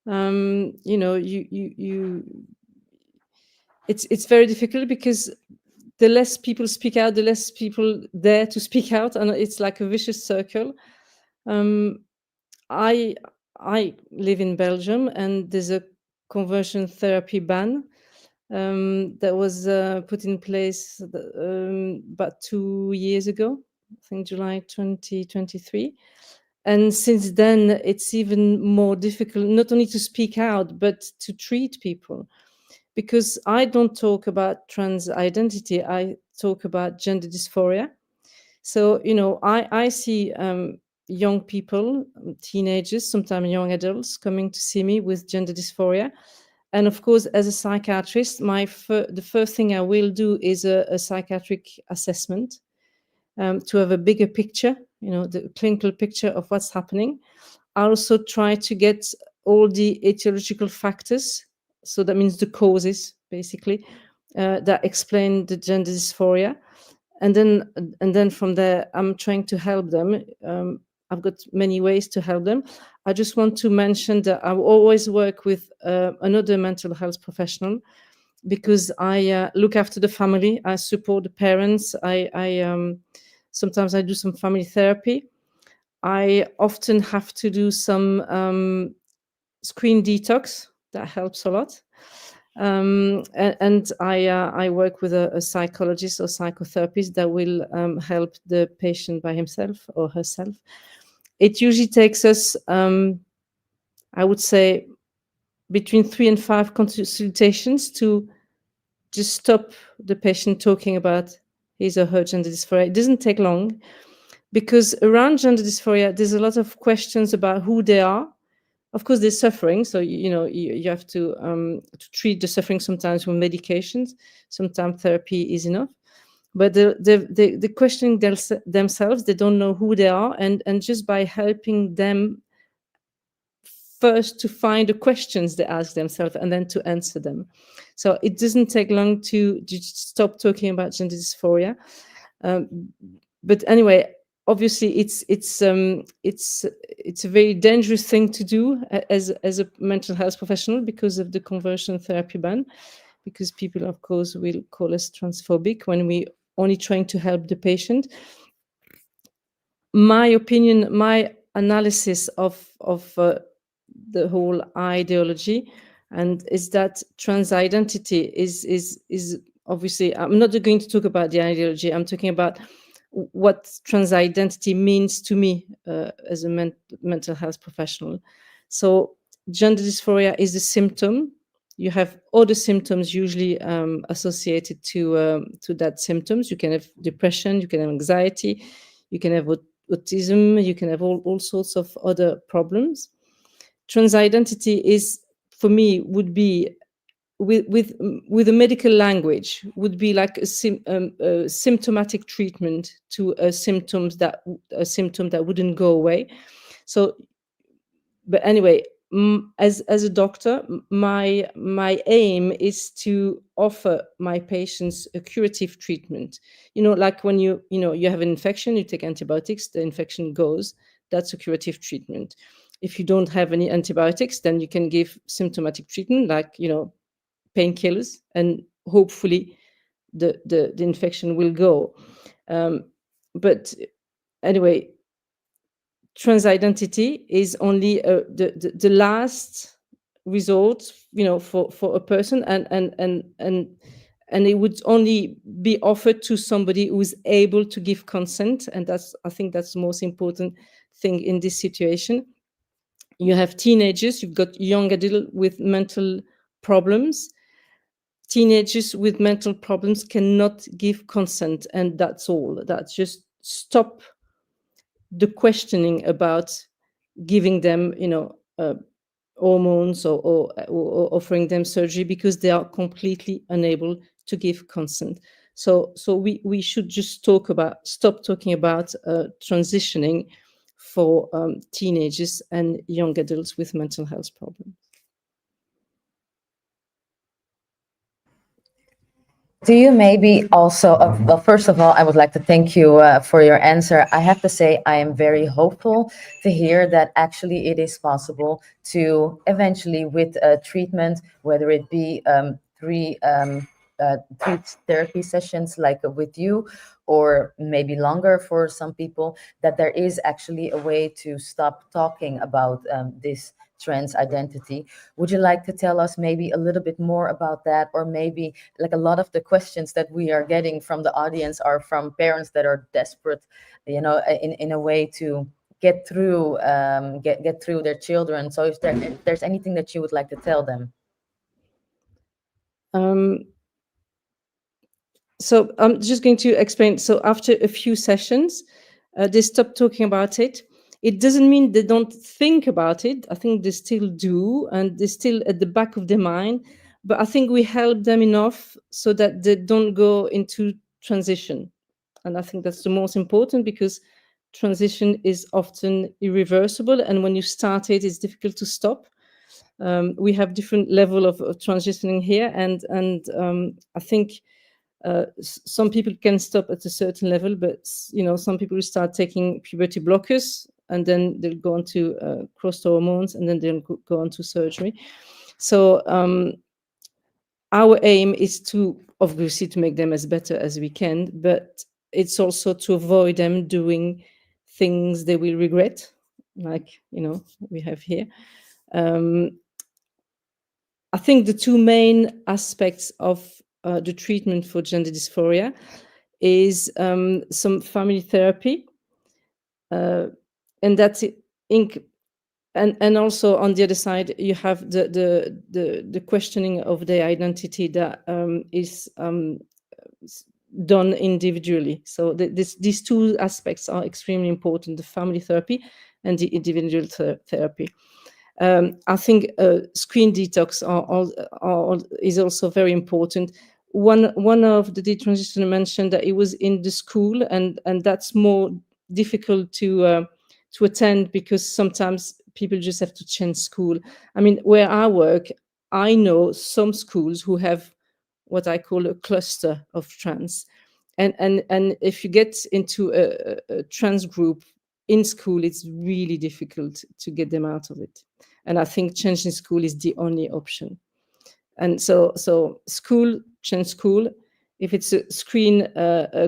You know, it's very difficult because the less people speak out, the less people dare to speak out, and it's like a vicious circle. I live in Belgium, and there's a conversion therapy ban that was put in place about 2 years ago, I think July 2023. And since then, it's even more difficult not only to speak out, but to treat people. Because I don't talk about trans identity, I talk about gender dysphoria. So, you know, I see young people, teenagers, sometimes young adults coming to see me with gender dysphoria. And of course, as a psychiatrist, the first thing I will do is a psychiatric assessment to have a bigger picture, you know, the clinical picture of what's happening. I also try to get all the etiological factors, so that means the causes, basically, that explain the gender dysphoria. And then from there, I'm trying to help them. I've got many ways to help them. I just want to mention that I always work with another mental health professional because I look after the family. I support the parents. Sometimes I do some family therapy. I often have to do some screen detox. That helps a lot. And I work with a psychologist or psychotherapist that will help the patient by himself or herself. It usually takes us, I would say, between 3 and 5 consultations to just stop the patient talking about his or her gender dysphoria. It doesn't take long because around gender dysphoria, there's a lot of questions about who they are. Of course, there's suffering, so you have to treat the suffering sometimes with medications. Sometimes therapy is enough, but the questioning themselves, they don't know who they are, and just by helping them first to find the questions they ask themselves and then to answer them. So it doesn't take long to stop talking about gender dysphoria. But anyway, obviously it's a very dangerous thing to do as a mental health professional because of the conversion therapy ban, because people of course will call us transphobic when we only trying to help the patient. My opinion, my analysis of the whole ideology, and is that trans identity is obviously, I'm not going to talk about the ideology, I'm talking about what trans identity means to me as a mental health professional. So gender dysphoria is a symptom. You have other symptoms usually associated to that symptoms. You can have depression, you can have anxiety, you can have autism, you can have all sorts of other problems. Trans identity is, for me, would be with a medical language, would be like a symptomatic treatment to a symptom that wouldn't go away. So, but anyway, as a doctor, my aim is to offer my patients a curative treatment. You know, like when you have an infection, you take antibiotics, the infection goes. That's a curative treatment. If you don't have any antibiotics, then you can give symptomatic treatment, like painkillers, and hopefully the infection will go. But anyway, trans identity is only the last resort, for a person, and it would only be offered to somebody who is able to give consent, and I think that's the most important thing in this situation. You have teenagers, you've got young adults with mental problems. Teenagers with mental problems cannot give consent, and that's all. That's just stop the questioning about giving them, hormones or offering them surgery because they are completely unable to give consent. So we should just stop talking about transitioning for teenagers and young adults with mental health problems. Do you maybe also, well, first of all, I would like to thank you for your answer. I have to say, I am very hopeful to hear that actually it is possible to eventually, with treatment, whether it be three therapy sessions like with you, or maybe longer for some people, that there is actually a way to stop talking about this trans identity. Would you like to tell us maybe a little bit more about that? Or maybe, like, a lot of the questions that we are getting from the audience are from parents that are desperate, you know, in a way to get through get through their children. So if there's anything that you would like to tell them. So I'm just going to explain. So after a few sessions, they stop talking about it. It doesn't mean they don't think about it. I think they still do, and they're still at the back of their mind. But I think we help them enough so that they don't go into transition. And I think that's the most important, because transition is often irreversible. And when you start it, it's difficult to stop. We have different level of transitioning here. And I think some people can stop at a certain level, but some people start taking puberty blockers, and then they'll go on to cross hormones, and then they'll go on to surgery. So our aim is to obviously to make them as better as we can, but it's also to avoid them doing things they will regret, like we have here. I think the two main aspects of the treatment for gender dysphoria is some family therapy, and that's and also on the other side you have the questioning of the identity that is done individually. So these two aspects are extremely important: the family therapy and the individual therapy. I think screen detox is also very important. One of the detransitioners mentioned that it was in the school, and that's more difficult to attend, because sometimes people just have to change school. I mean, where I work, I know some schools who have what I call a cluster of trans, and if you get into a trans group in school, it's really difficult to get them out of it. And I think changing school is the only option. And so change school. If it's a screen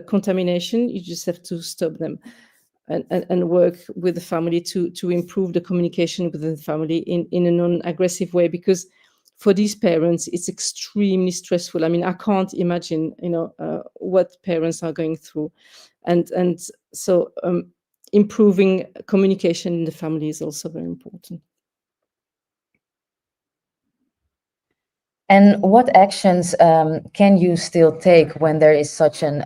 contamination, you just have to stop them and work with the family to improve the communication within the family in a non-aggressive way, because for these parents, it's extremely stressful. I mean, I can't imagine, what parents are going through. And so improving communication in the family is also very important. And what actions can you still take when there is such an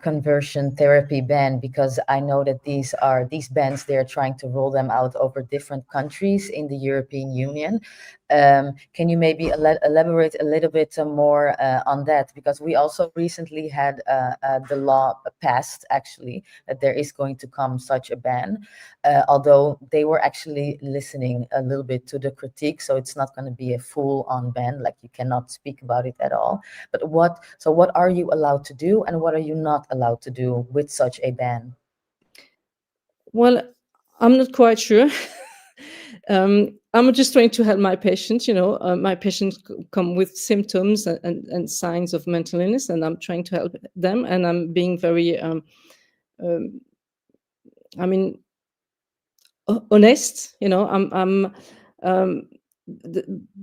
conversion therapy ban? Because I know that these bans, they're trying to roll them out over different countries in the European Union. Can you maybe elaborate a little bit more on that? Because we also recently had the law passed, actually, that there is going to come such a ban, although they were actually listening a little bit to the critique. So it's not going to be a full-on ban, like you cannot speak about it at all. But what are you allowed to do, and what are you not allowed to do with such a ban? Well, I'm not quite sure. I'm just trying to help my patients. My patients come with symptoms and signs of mental illness, and I'm trying to help them. And I'm being very, honest.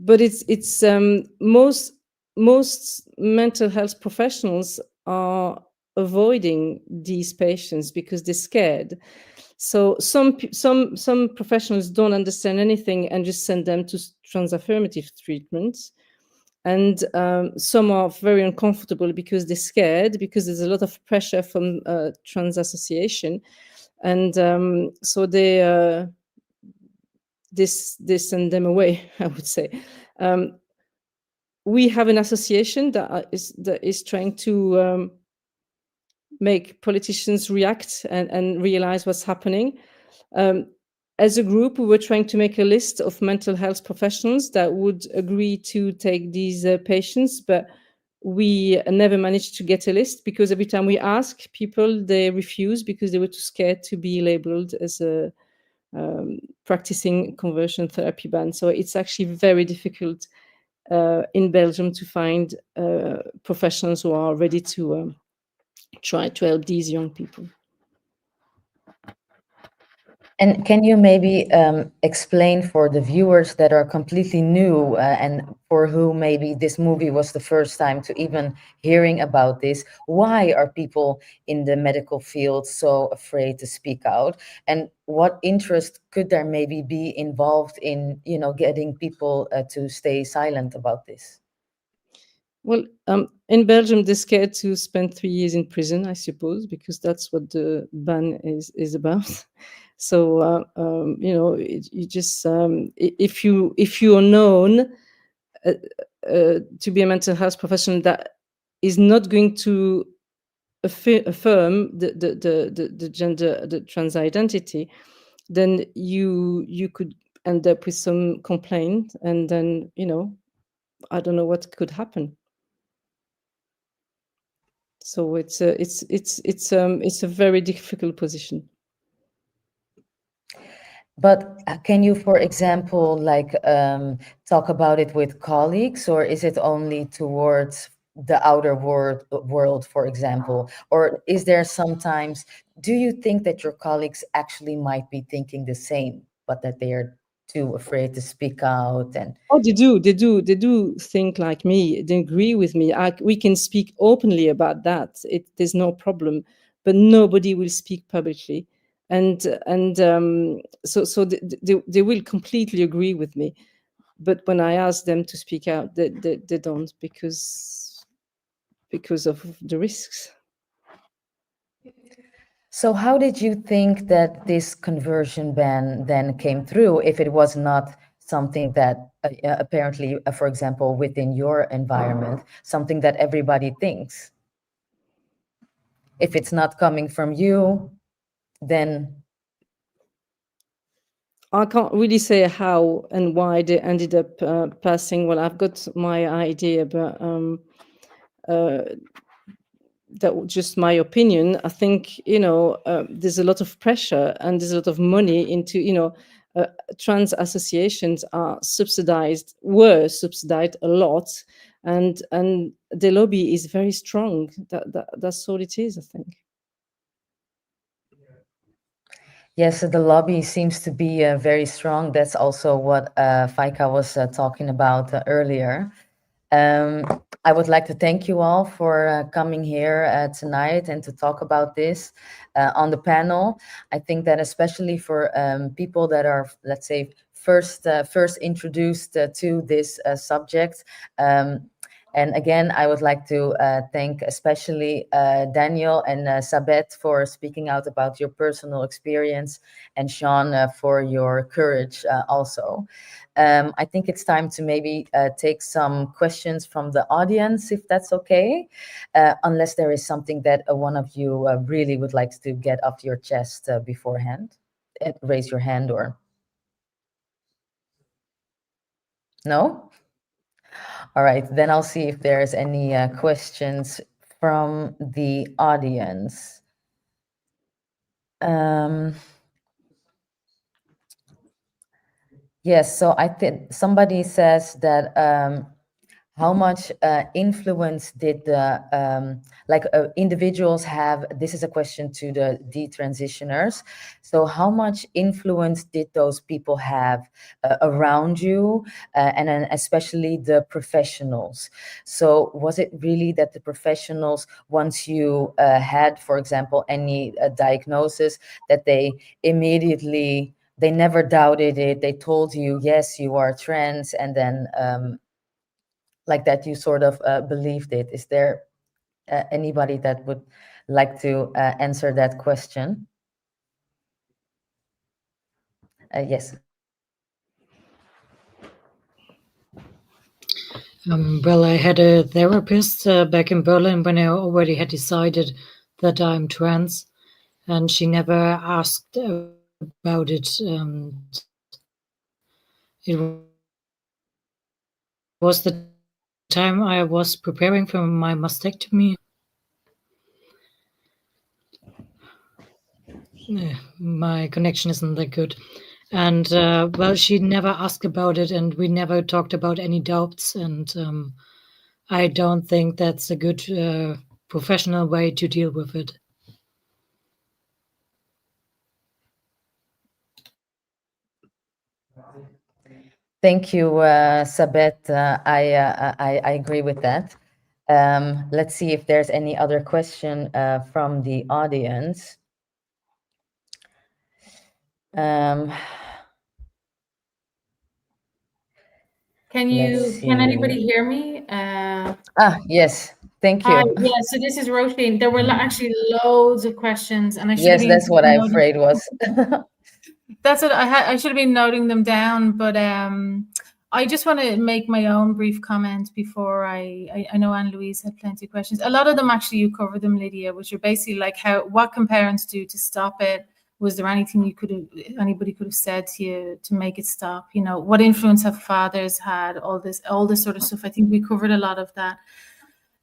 But it's most mental health professionals are avoiding these patients because they're scared. So some professionals don't understand anything and just send them to trans-affirmative treatments. And some are very uncomfortable because they're scared, because there's a lot of pressure from trans association. And so they this send them away, I would say. We have an association that is trying to make politicians react and realize what's happening. As a group, we were trying to make a list of mental health professionals that would agree to take these patients, but we never managed to get a list because every time we ask people, they refuse because they were too scared to be labeled as a practicing conversion therapy band. So it's actually very difficult in Belgium to find professionals who are ready to try to help these young people. And can you maybe explain for the viewers that are completely new and for whom maybe this movie was the first time to even hearing about this, why are people in the medical field so afraid to speak out? And what interest could there maybe be involved in, you know, getting people to stay silent about this? Well, in Belgium, they're scared to spend 3 years in prison, I suppose, because that's what the ban is about. So, you know, you just if you are known to be a mental health professional that is not going to affirm the gender, the trans identity, then you could end up with some complaint, and then, you know, I don't know what could happen. So it's a very difficult position. But can you, for example, like talk about it with colleagues, or is it only towards the outer world, for example? Or is there sometimes, do you think that your colleagues actually might be thinking the same, but that they are too afraid to speak out? And oh, they do think like me. They agree with me. We can speak openly about that. There's no problem, but nobody will speak publicly. And so they will completely agree with me. But when I ask them to speak out, they don't, because of the risks. so how did you think that this conversion ban then came through if it was not something that apparently, for example, within your environment, something that everybody thinks? If it's not coming from you, then I can't really say how and why they ended up passing. Well, I've got my idea, but that was just my opinion. I think, you know, there's a lot of pressure and there's a lot of money into, you know, trans associations were subsidized a lot, and the lobby is very strong. That's all it is, I think. yes, the lobby seems to be very strong. That's also what Faika was talking about earlier. I would like to thank you all for coming here tonight and to talk about this on the panel. I think that especially for people that are, let's say, first introduced to this subject. And again, I would like to thank especially Daniel and Sabet for speaking out about your personal experience, and Sean for your courage also. I think it's time to maybe take some questions from the audience, if that's okay, unless there is something that one of you really would like to get off your chest beforehand. Raise your hand, or no? All right, then I'll see if there's any questions from the audience. Yes, so I think somebody says that how much influence did the individuals have? This is a question to the detransitioners. So how much influence did those people have around you, and then especially the professionals? So was it really that the professionals, once you had, for example, any diagnosis, that they immediately, they never doubted it, they told you, yes, you are trans, and then like that you sort of believed it? Is there anybody that would like to answer that question? Yes. Well, I had a therapist back in Berlin when I already had decided that I'm trans, and she never asked about it. It was the time I was preparing for my mastectomy. My connection isn't that good. And well, she never asked about it, and we never talked about any doubts. And I don't think that's a good professional way to deal with it. Thank you, Sabet. I agree with that. Let's see if there's any other question from the audience. Can anybody hear me? Yes, thank Hi, you. yeah, so this is Roisin. There were actually loads of questions, and I should have Yes, been that's what I'm noting. afraid was. That's what I should have been noting them down, but I just want to make my own brief comment before I know Anne-Louise had plenty of questions. A lot of them actually you covered them, Lydia, which are basically like what can parents do to stop it? Was there anything anybody could have said to you to make it stop? You know, what influence have fathers had? All this sort of stuff. I think we covered a lot of that.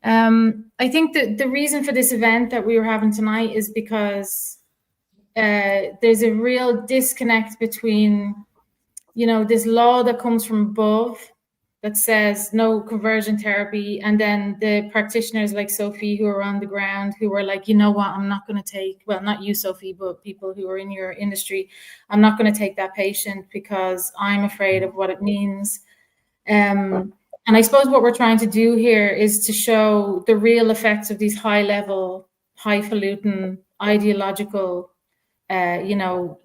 I think that the reason for this event that we were having tonight is because there's a real disconnect between, you know, this law that comes from above that says no conversion therapy, and then the practitioners like Sophie who are on the ground who are like, you know what, I'm not going to take, well, not you, Sophie, but people who are in your industry, I'm not going to take that patient because I'm afraid of what it means. And I suppose what we're trying to do here is to show the real effects of these high level, highfalutin, ideological, you know,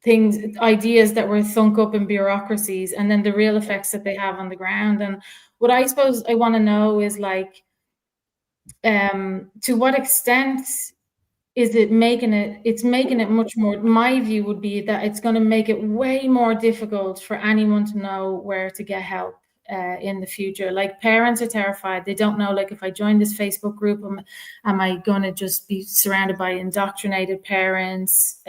things, ideas that were thunk up in bureaucracies, and then the real effects that they have on the ground. And what I suppose I want to know is like, to what extent is it making it much more, my view would be that it's going to make it way more difficult for anyone to know where to get help in the future. Like parents are terrified. They don't know, like, if I join this Facebook group, am I going to just be surrounded by indoctrinated parents?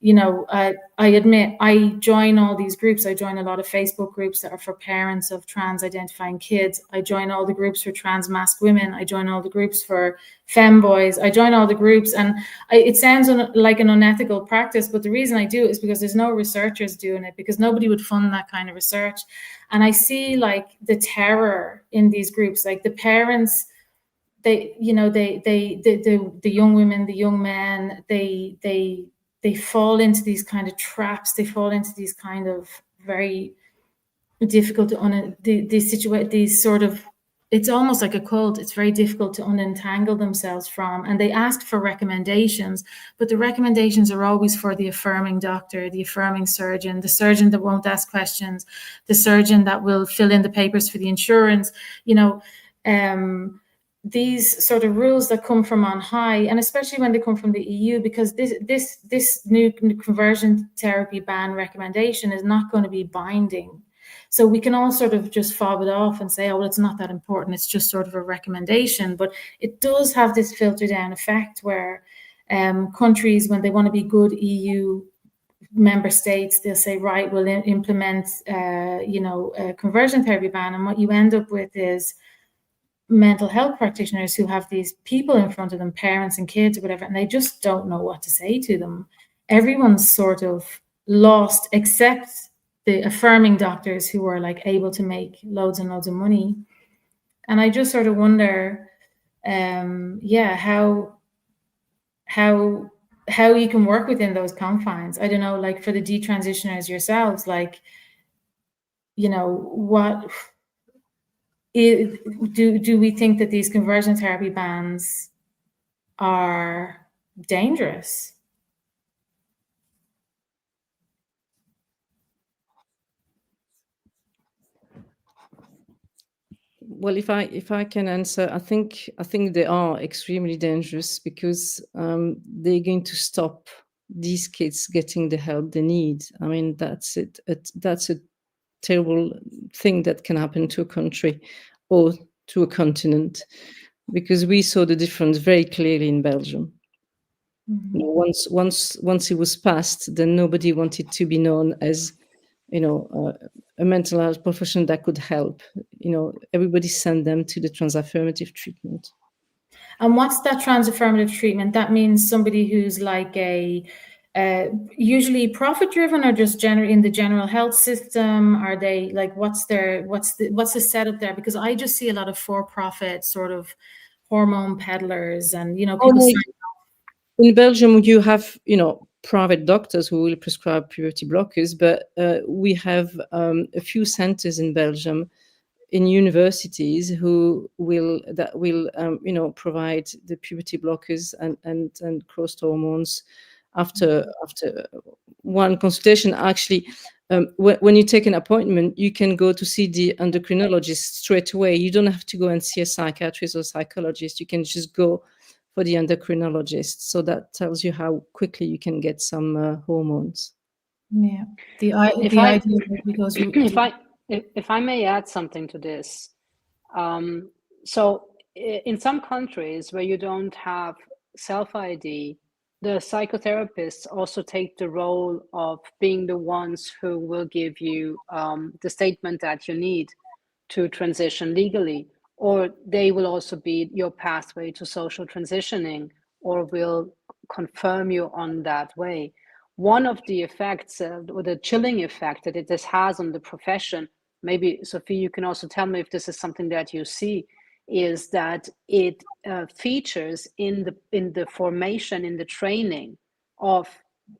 You know, I admit I join all these groups. I join a lot of Facebook groups that are for parents of trans identifying kids. I join all the groups for trans masked women. I join all the groups for femboys. I join all the groups, and it sounds like an unethical practice, but the reason I do it is because there's no researchers doing it, because nobody would fund that kind of research. And I see like the terror in these groups, like the parents, they, you know, the young women, the young men, they fall into these kind of traps. They fall into these kind of very difficult to these sort of, it's almost like a cult. It's very difficult to unentangle themselves from, and they ask for recommendations, but the recommendations are always for the affirming doctor, the affirming surgeon, the surgeon that won't ask questions, the surgeon that will fill in the papers for the insurance, you know. These sort of rules that come from on high, and especially when they come from the EU, because this new conversion therapy ban recommendation is not going to be binding. So we can all sort of just fob it off and say, oh, well, it's not that important. It's just sort of a recommendation. But it does have this filter down effect where countries, when they want to be good EU member states, they'll say, right, we'll implement, a conversion therapy ban. And what you end up with is mental health practitioners who have these people in front of them, parents and kids or whatever, and they just don't know what to say to them. Everyone's sort of lost, except the affirming doctors who are like able to make loads and loads of money. And I just sort of wonder, how you can work within those confines. I don't know, like for the detransitioners yourselves, like, you know, what do we think that these conversion therapy bans are dangerous? Well, if I can answer, I think they are extremely dangerous because they're going to stop these kids getting the help they need. I mean, that's a terrible thing that can happen to a country or to a continent, because we saw the difference very clearly in Belgium. Mhm. Once it was passed, then nobody wanted to be known as, a mental health profession that could help. Everybody sent them to the transaffirmative treatment. And what's that transaffirmative treatment? That means somebody who's like usually profit driven, or just in the general health system? Are they like, what's the setup there? Because I just see a lot of for-profit sort of hormone peddlers, and people in Belgium you have private doctors who will prescribe puberty blockers, but we have a few centers in Belgium, in universities, who will provide the puberty blockers and growth hormones after one consultation. Actually, when you take an appointment, you can go to see the endocrinologist straight away. You don't have to go and see a psychiatrist or psychologist. You can just go for the endocrinologist. So that tells you how quickly you can get some hormones. Yeah, the idea because if I may add something to this, so in some countries where you don't have self-ID, the psychotherapists also take the role of being the ones who will give you the statement that you need to transition legally, or they will also be your pathway to social transitioning, or will confirm you on that way. One of the effects, or the chilling effect that it has on the profession, maybe Sophie, you can also tell me if this is something that you see, is that it features in the formation, in the training of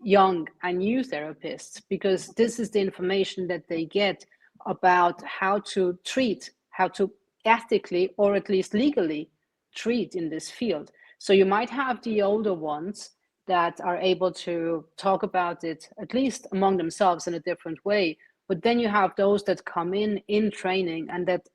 young and new therapists, because this is the information that they get about how to treat, how to ethically or at least legally treat in this field. So you might have the older ones that are able to talk about it, at least among themselves, in a different way. But then you have those that come in training and that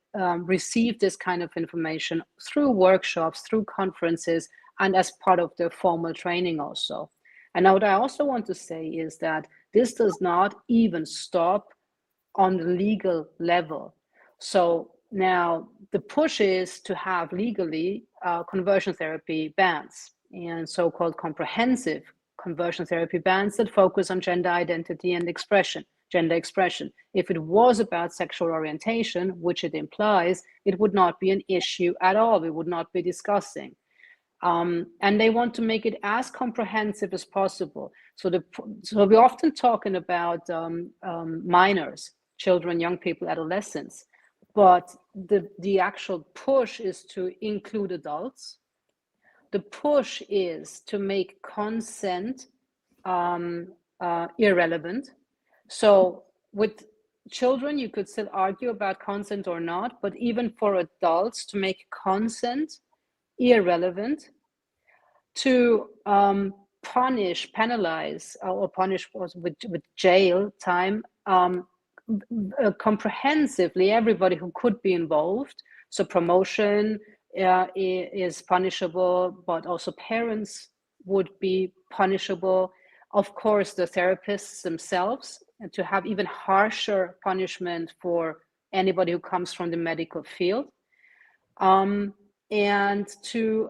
receive this kind of information through workshops, through conferences, and as part of their formal training also. And now what I also want to say is that this does not even stop on the legal level. So now the push is to have legally conversion therapy bans, and so-called comprehensive conversion therapy bans that focus on gender identity and gender expression. If it was about sexual orientation, which it implies, it would not be an issue at all. We would not be discussing. And they want to make it as comprehensive as possible. So we're often talking about minors, children, young people, adolescents, but the actual push is to include adults. The push is to make consent irrelevant. So with children, you could still argue about consent or not, but even for adults, to make consent irrelevant, to penalize or punish with jail time comprehensively everybody who could be involved. So promotion is punishable, but also parents would be punishable. Of course, the therapists themselves, and to have even harsher punishment for anybody who comes from the medical field. And to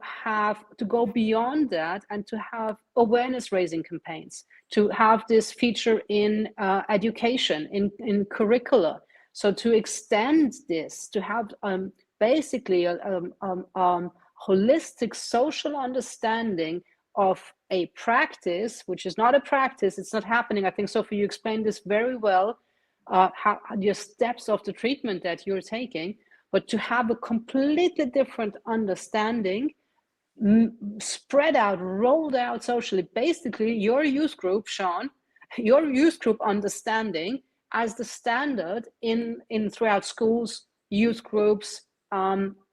go beyond that, and to have awareness raising campaigns, to have this feature in education, in curricula. So to extend this, to have basically a holistic social understanding of a practice, which is not a practice, it's not happening. I think, Sophie, you explained this very well, how your steps of the treatment that you're taking, but to have a completely different understanding, spread out, rolled out socially. Basically, your youth group, Sean, your youth group understanding as the standard in throughout schools, youth groups,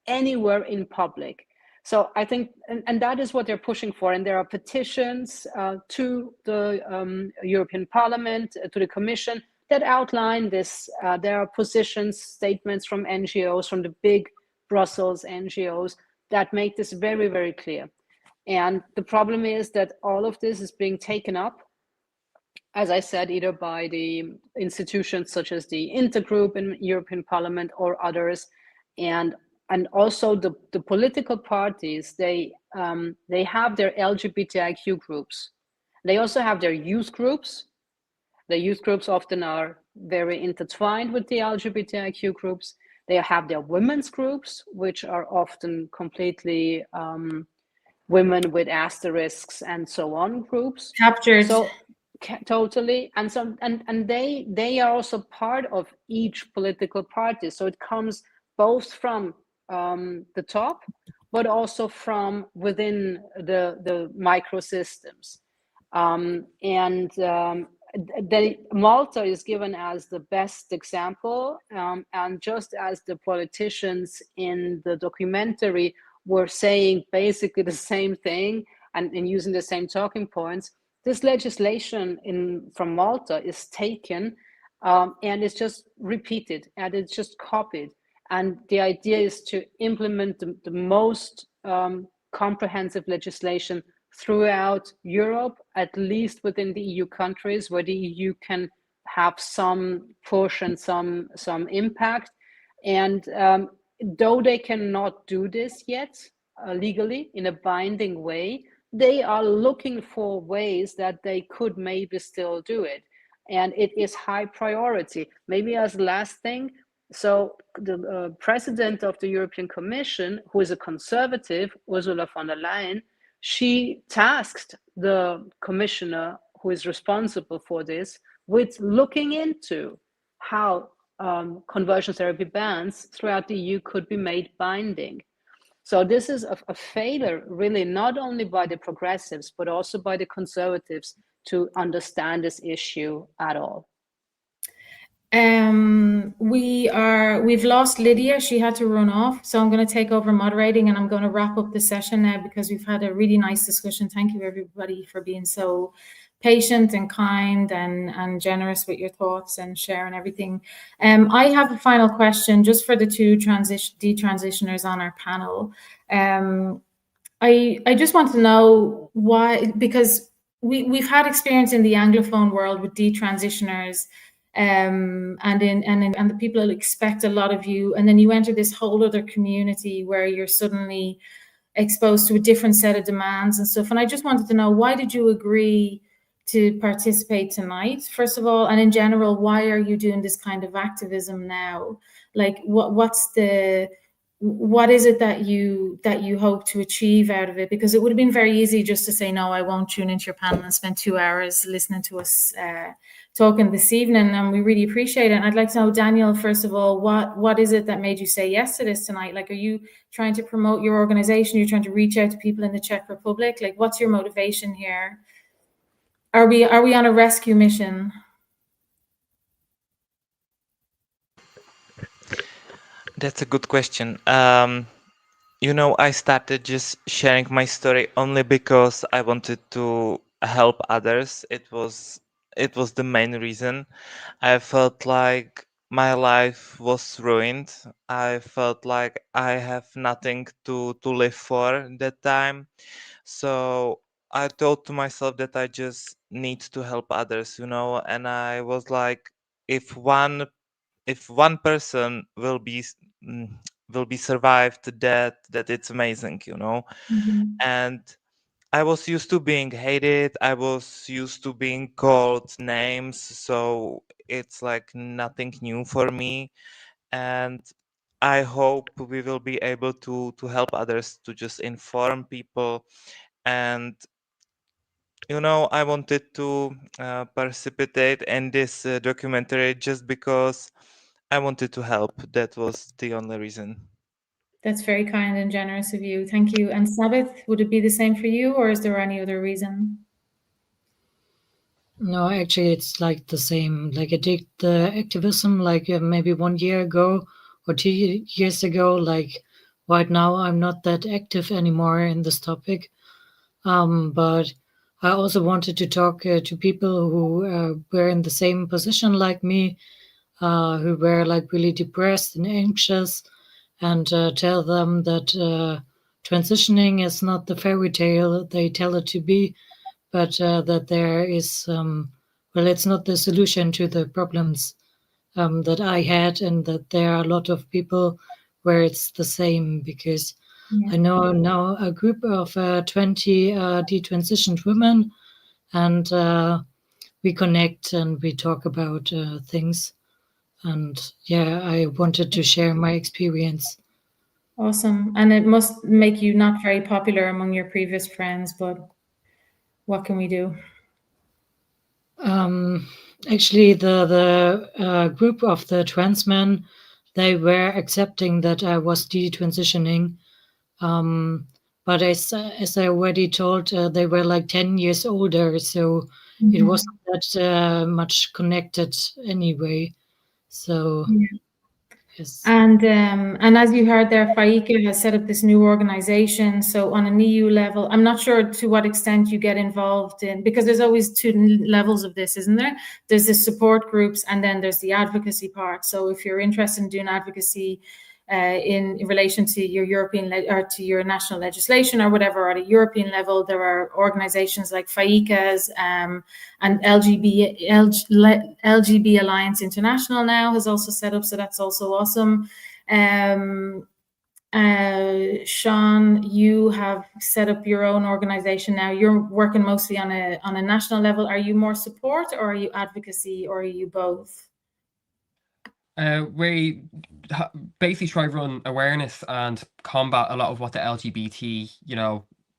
anywhere in public. So I think, and that is what they're pushing for. And there are petitions to the European Parliament, to the Commission, that outline this. There are positions, statements from NGOs, from the big Brussels NGOs, that make this very, very clear. And the problem is that all of this is being taken up as I said, either by the institutions such as the Intergroup in European Parliament or others, and also the political parties. They have their LGBTIQ groups. They also have their youth groups. The youth groups often are very intertwined with the LGBTIQ groups. They have their women's groups, which are often completely women with asterisks and so on groups. Captured. So totally, and so and they are also part of each political party. So it comes both from the top, but also from within the microsystems. Malta is given as the best example, and just as the politicians in the documentary were saying basically the same thing and using the same talking points, this legislation from Malta is taken and it's just repeated and it's just copied. And the idea is to implement the most comprehensive legislation throughout Europe, at least within the EU countries, where the EU can have some push and some impact. And though they cannot do this yet legally in a binding way, they are looking for ways that they could maybe still do it. And it is high priority. Maybe as last thing, so the president of the European Commission, who is a conservative, Ursula von der Leyen, she tasked the commissioner who is responsible for this with looking into how conversion therapy bans throughout the EU could be made binding. So this is a failure, really, not only by the progressives, but also by the conservatives to understand this issue at all. We've lost Lydia. She had to run off. So I'm going to take over moderating and I'm going to wrap up the session now because we've had a really nice discussion. Thank you, everybody, for being so patient and kind and generous with your thoughts and sharing everything. I have a final question just for the two detransitioners on our panel. I just want to know why, because we've had experience in the Anglophone world with detransitioners, and the people expect a lot of you, and then you enter this whole other community where you're suddenly exposed to a different set of demands and stuff. And I just wanted to know, why did you agree to participate tonight, first of all, and in general, why are you doing this kind of activism now? Like, what is it that you hope to achieve out of it? Because it would have been very easy just to say, no, I won't tune into your panel and spend 2 hours listening to us talking this evening, and we really appreciate it. And I'd like to know, Daniel, first of all, what is it that made you say yes to this tonight? Like, are you trying to promote your organization? You're trying to reach out to people in the Czech Republic? Like, what's your motivation here? Are we on a rescue mission? That's a good question. You know, I started just sharing my story only because I wanted to help others. It was the main reason. I felt like my life was ruined. I felt like I have nothing to live for that time. So I thought to myself that I just need to help others, you know, and I was like, if one person will be survived, that it's amazing, you know. And I was used to being hated. I was used to being called names, so it's like nothing new for me. And I hope we will be able to help others, to just inform people. And you know, I wanted to participate in this documentary just because I wanted to help. That was the only reason. That's very kind and generous of you. Thank you. And Sabith, would it be the same for you, or is there any other reason? No, actually, it's like the same. Like, I did the activism like maybe 1 year ago or 2 years ago. Like, right now, I'm not that active anymore in this topic. But I also wanted to talk to people who were in the same position like me, who were like really depressed and anxious, and tell them that transitioning is not the fairy tale they tell it to be, but that there is well, it's not the solution to the problems that I had, and that there are a lot of people where it's the same, because I know now a group of 20 detransitioned women, and we connect and we talk about things. And yeah, I wanted to share my experience. Awesome. And it must make you not very popular among your previous friends, but what can we do? Actually, the group of the trans men, they were accepting that I was detransitioning. But as I already told, they were like 10 years older, so it wasn't that much connected anyway. So yes. And as you heard there, FAICA has set up this new organization. So on an EU level, I'm not sure to what extent you get involved in, because there's always two levels of this, isn't there? There's the support groups, and then there's the advocacy part. So if you're interested in doing advocacy in relation to your European or to your national legislation or whatever, or at a European level, there are organizations like FAICA's and LGB Alliance International now has also set up, so that's also awesome. Sean, you have set up your own organization now. You're working mostly on a national level. Are you more support, or are you advocacy, or are you both? We basically try to run awareness and combat a lot of what the LGBT,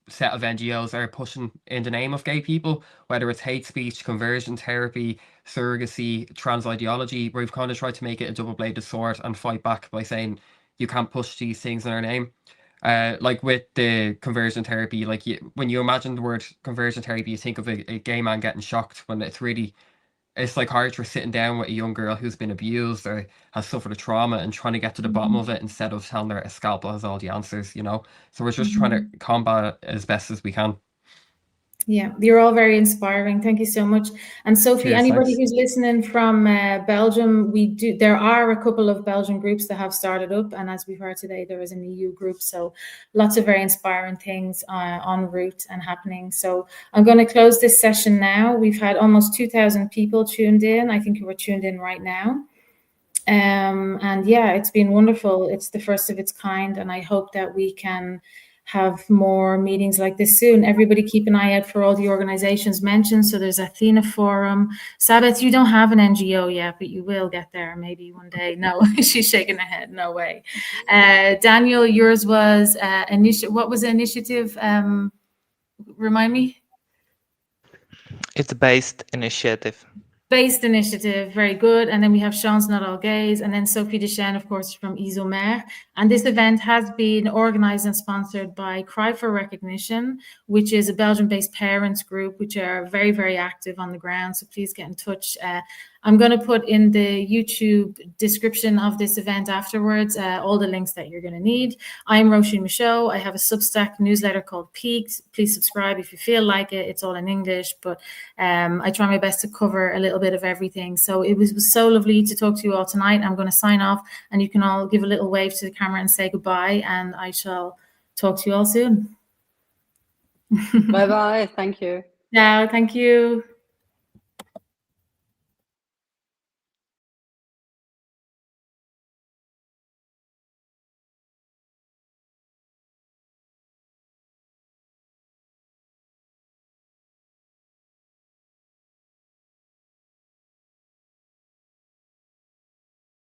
set of NGOs are pushing in the name of gay people, whether it's hate speech, conversion therapy, surrogacy, trans ideology. We've kind of tried to make it a double-bladed sword and fight back by saying you can't push these things in our name. Like with the conversion therapy, like when you imagine the word conversion therapy, you think of a gay man getting shocked, when it's like psychiatrists sitting down with a young girl who's been abused or has suffered a trauma and trying to get to the bottom of it, instead of telling her a scalpel has all the answers, So we're just trying to combat it as best as we can. Yeah, you're all very inspiring. Thank you so much. And Sophie, Cheers, anybody thanks. who's listening from Belgium, there are a couple of Belgian groups that have started up, and as we've heard today, there is an EU group. So lots of very inspiring things en route and happening. So I'm going to close this session now. We've had almost 2,000 people tuned in. I think you were tuned in right now. And yeah, it's been wonderful. It's the first of its kind, and I hope that we can have more meetings like this soon. Everybody keep an eye out for all the organizations mentioned. So there's Athena Forum. Sabeth, you don't have an NGO yet, but you will get there maybe one day. No, she's shaking her head. No way. Daniel, yours was what was the initiative? Remind me. It's a based initiative. Based initiative, very good. And then we have Sean's Not All Gays, and then Sophie Deschênes, of course, from Isomer. And this event has been organized and sponsored by Cry for Recognition, which is a Belgian-based parents group, which are very, very active on the ground. So please get in touch. I'm going to put in the YouTube description of this event afterwards all the links that you're going to need. I'm Roisin Michaud. I have a Substack newsletter called Peaks. Please subscribe if you feel like it. It's all in English, but I try my best to cover a little bit of everything. So it was so lovely to talk to you all tonight. I'm going to sign off, and you can all give a little wave to the camera and say goodbye, and I shall talk to you all soon. Bye-bye. Thank you. Ciao. Thank you.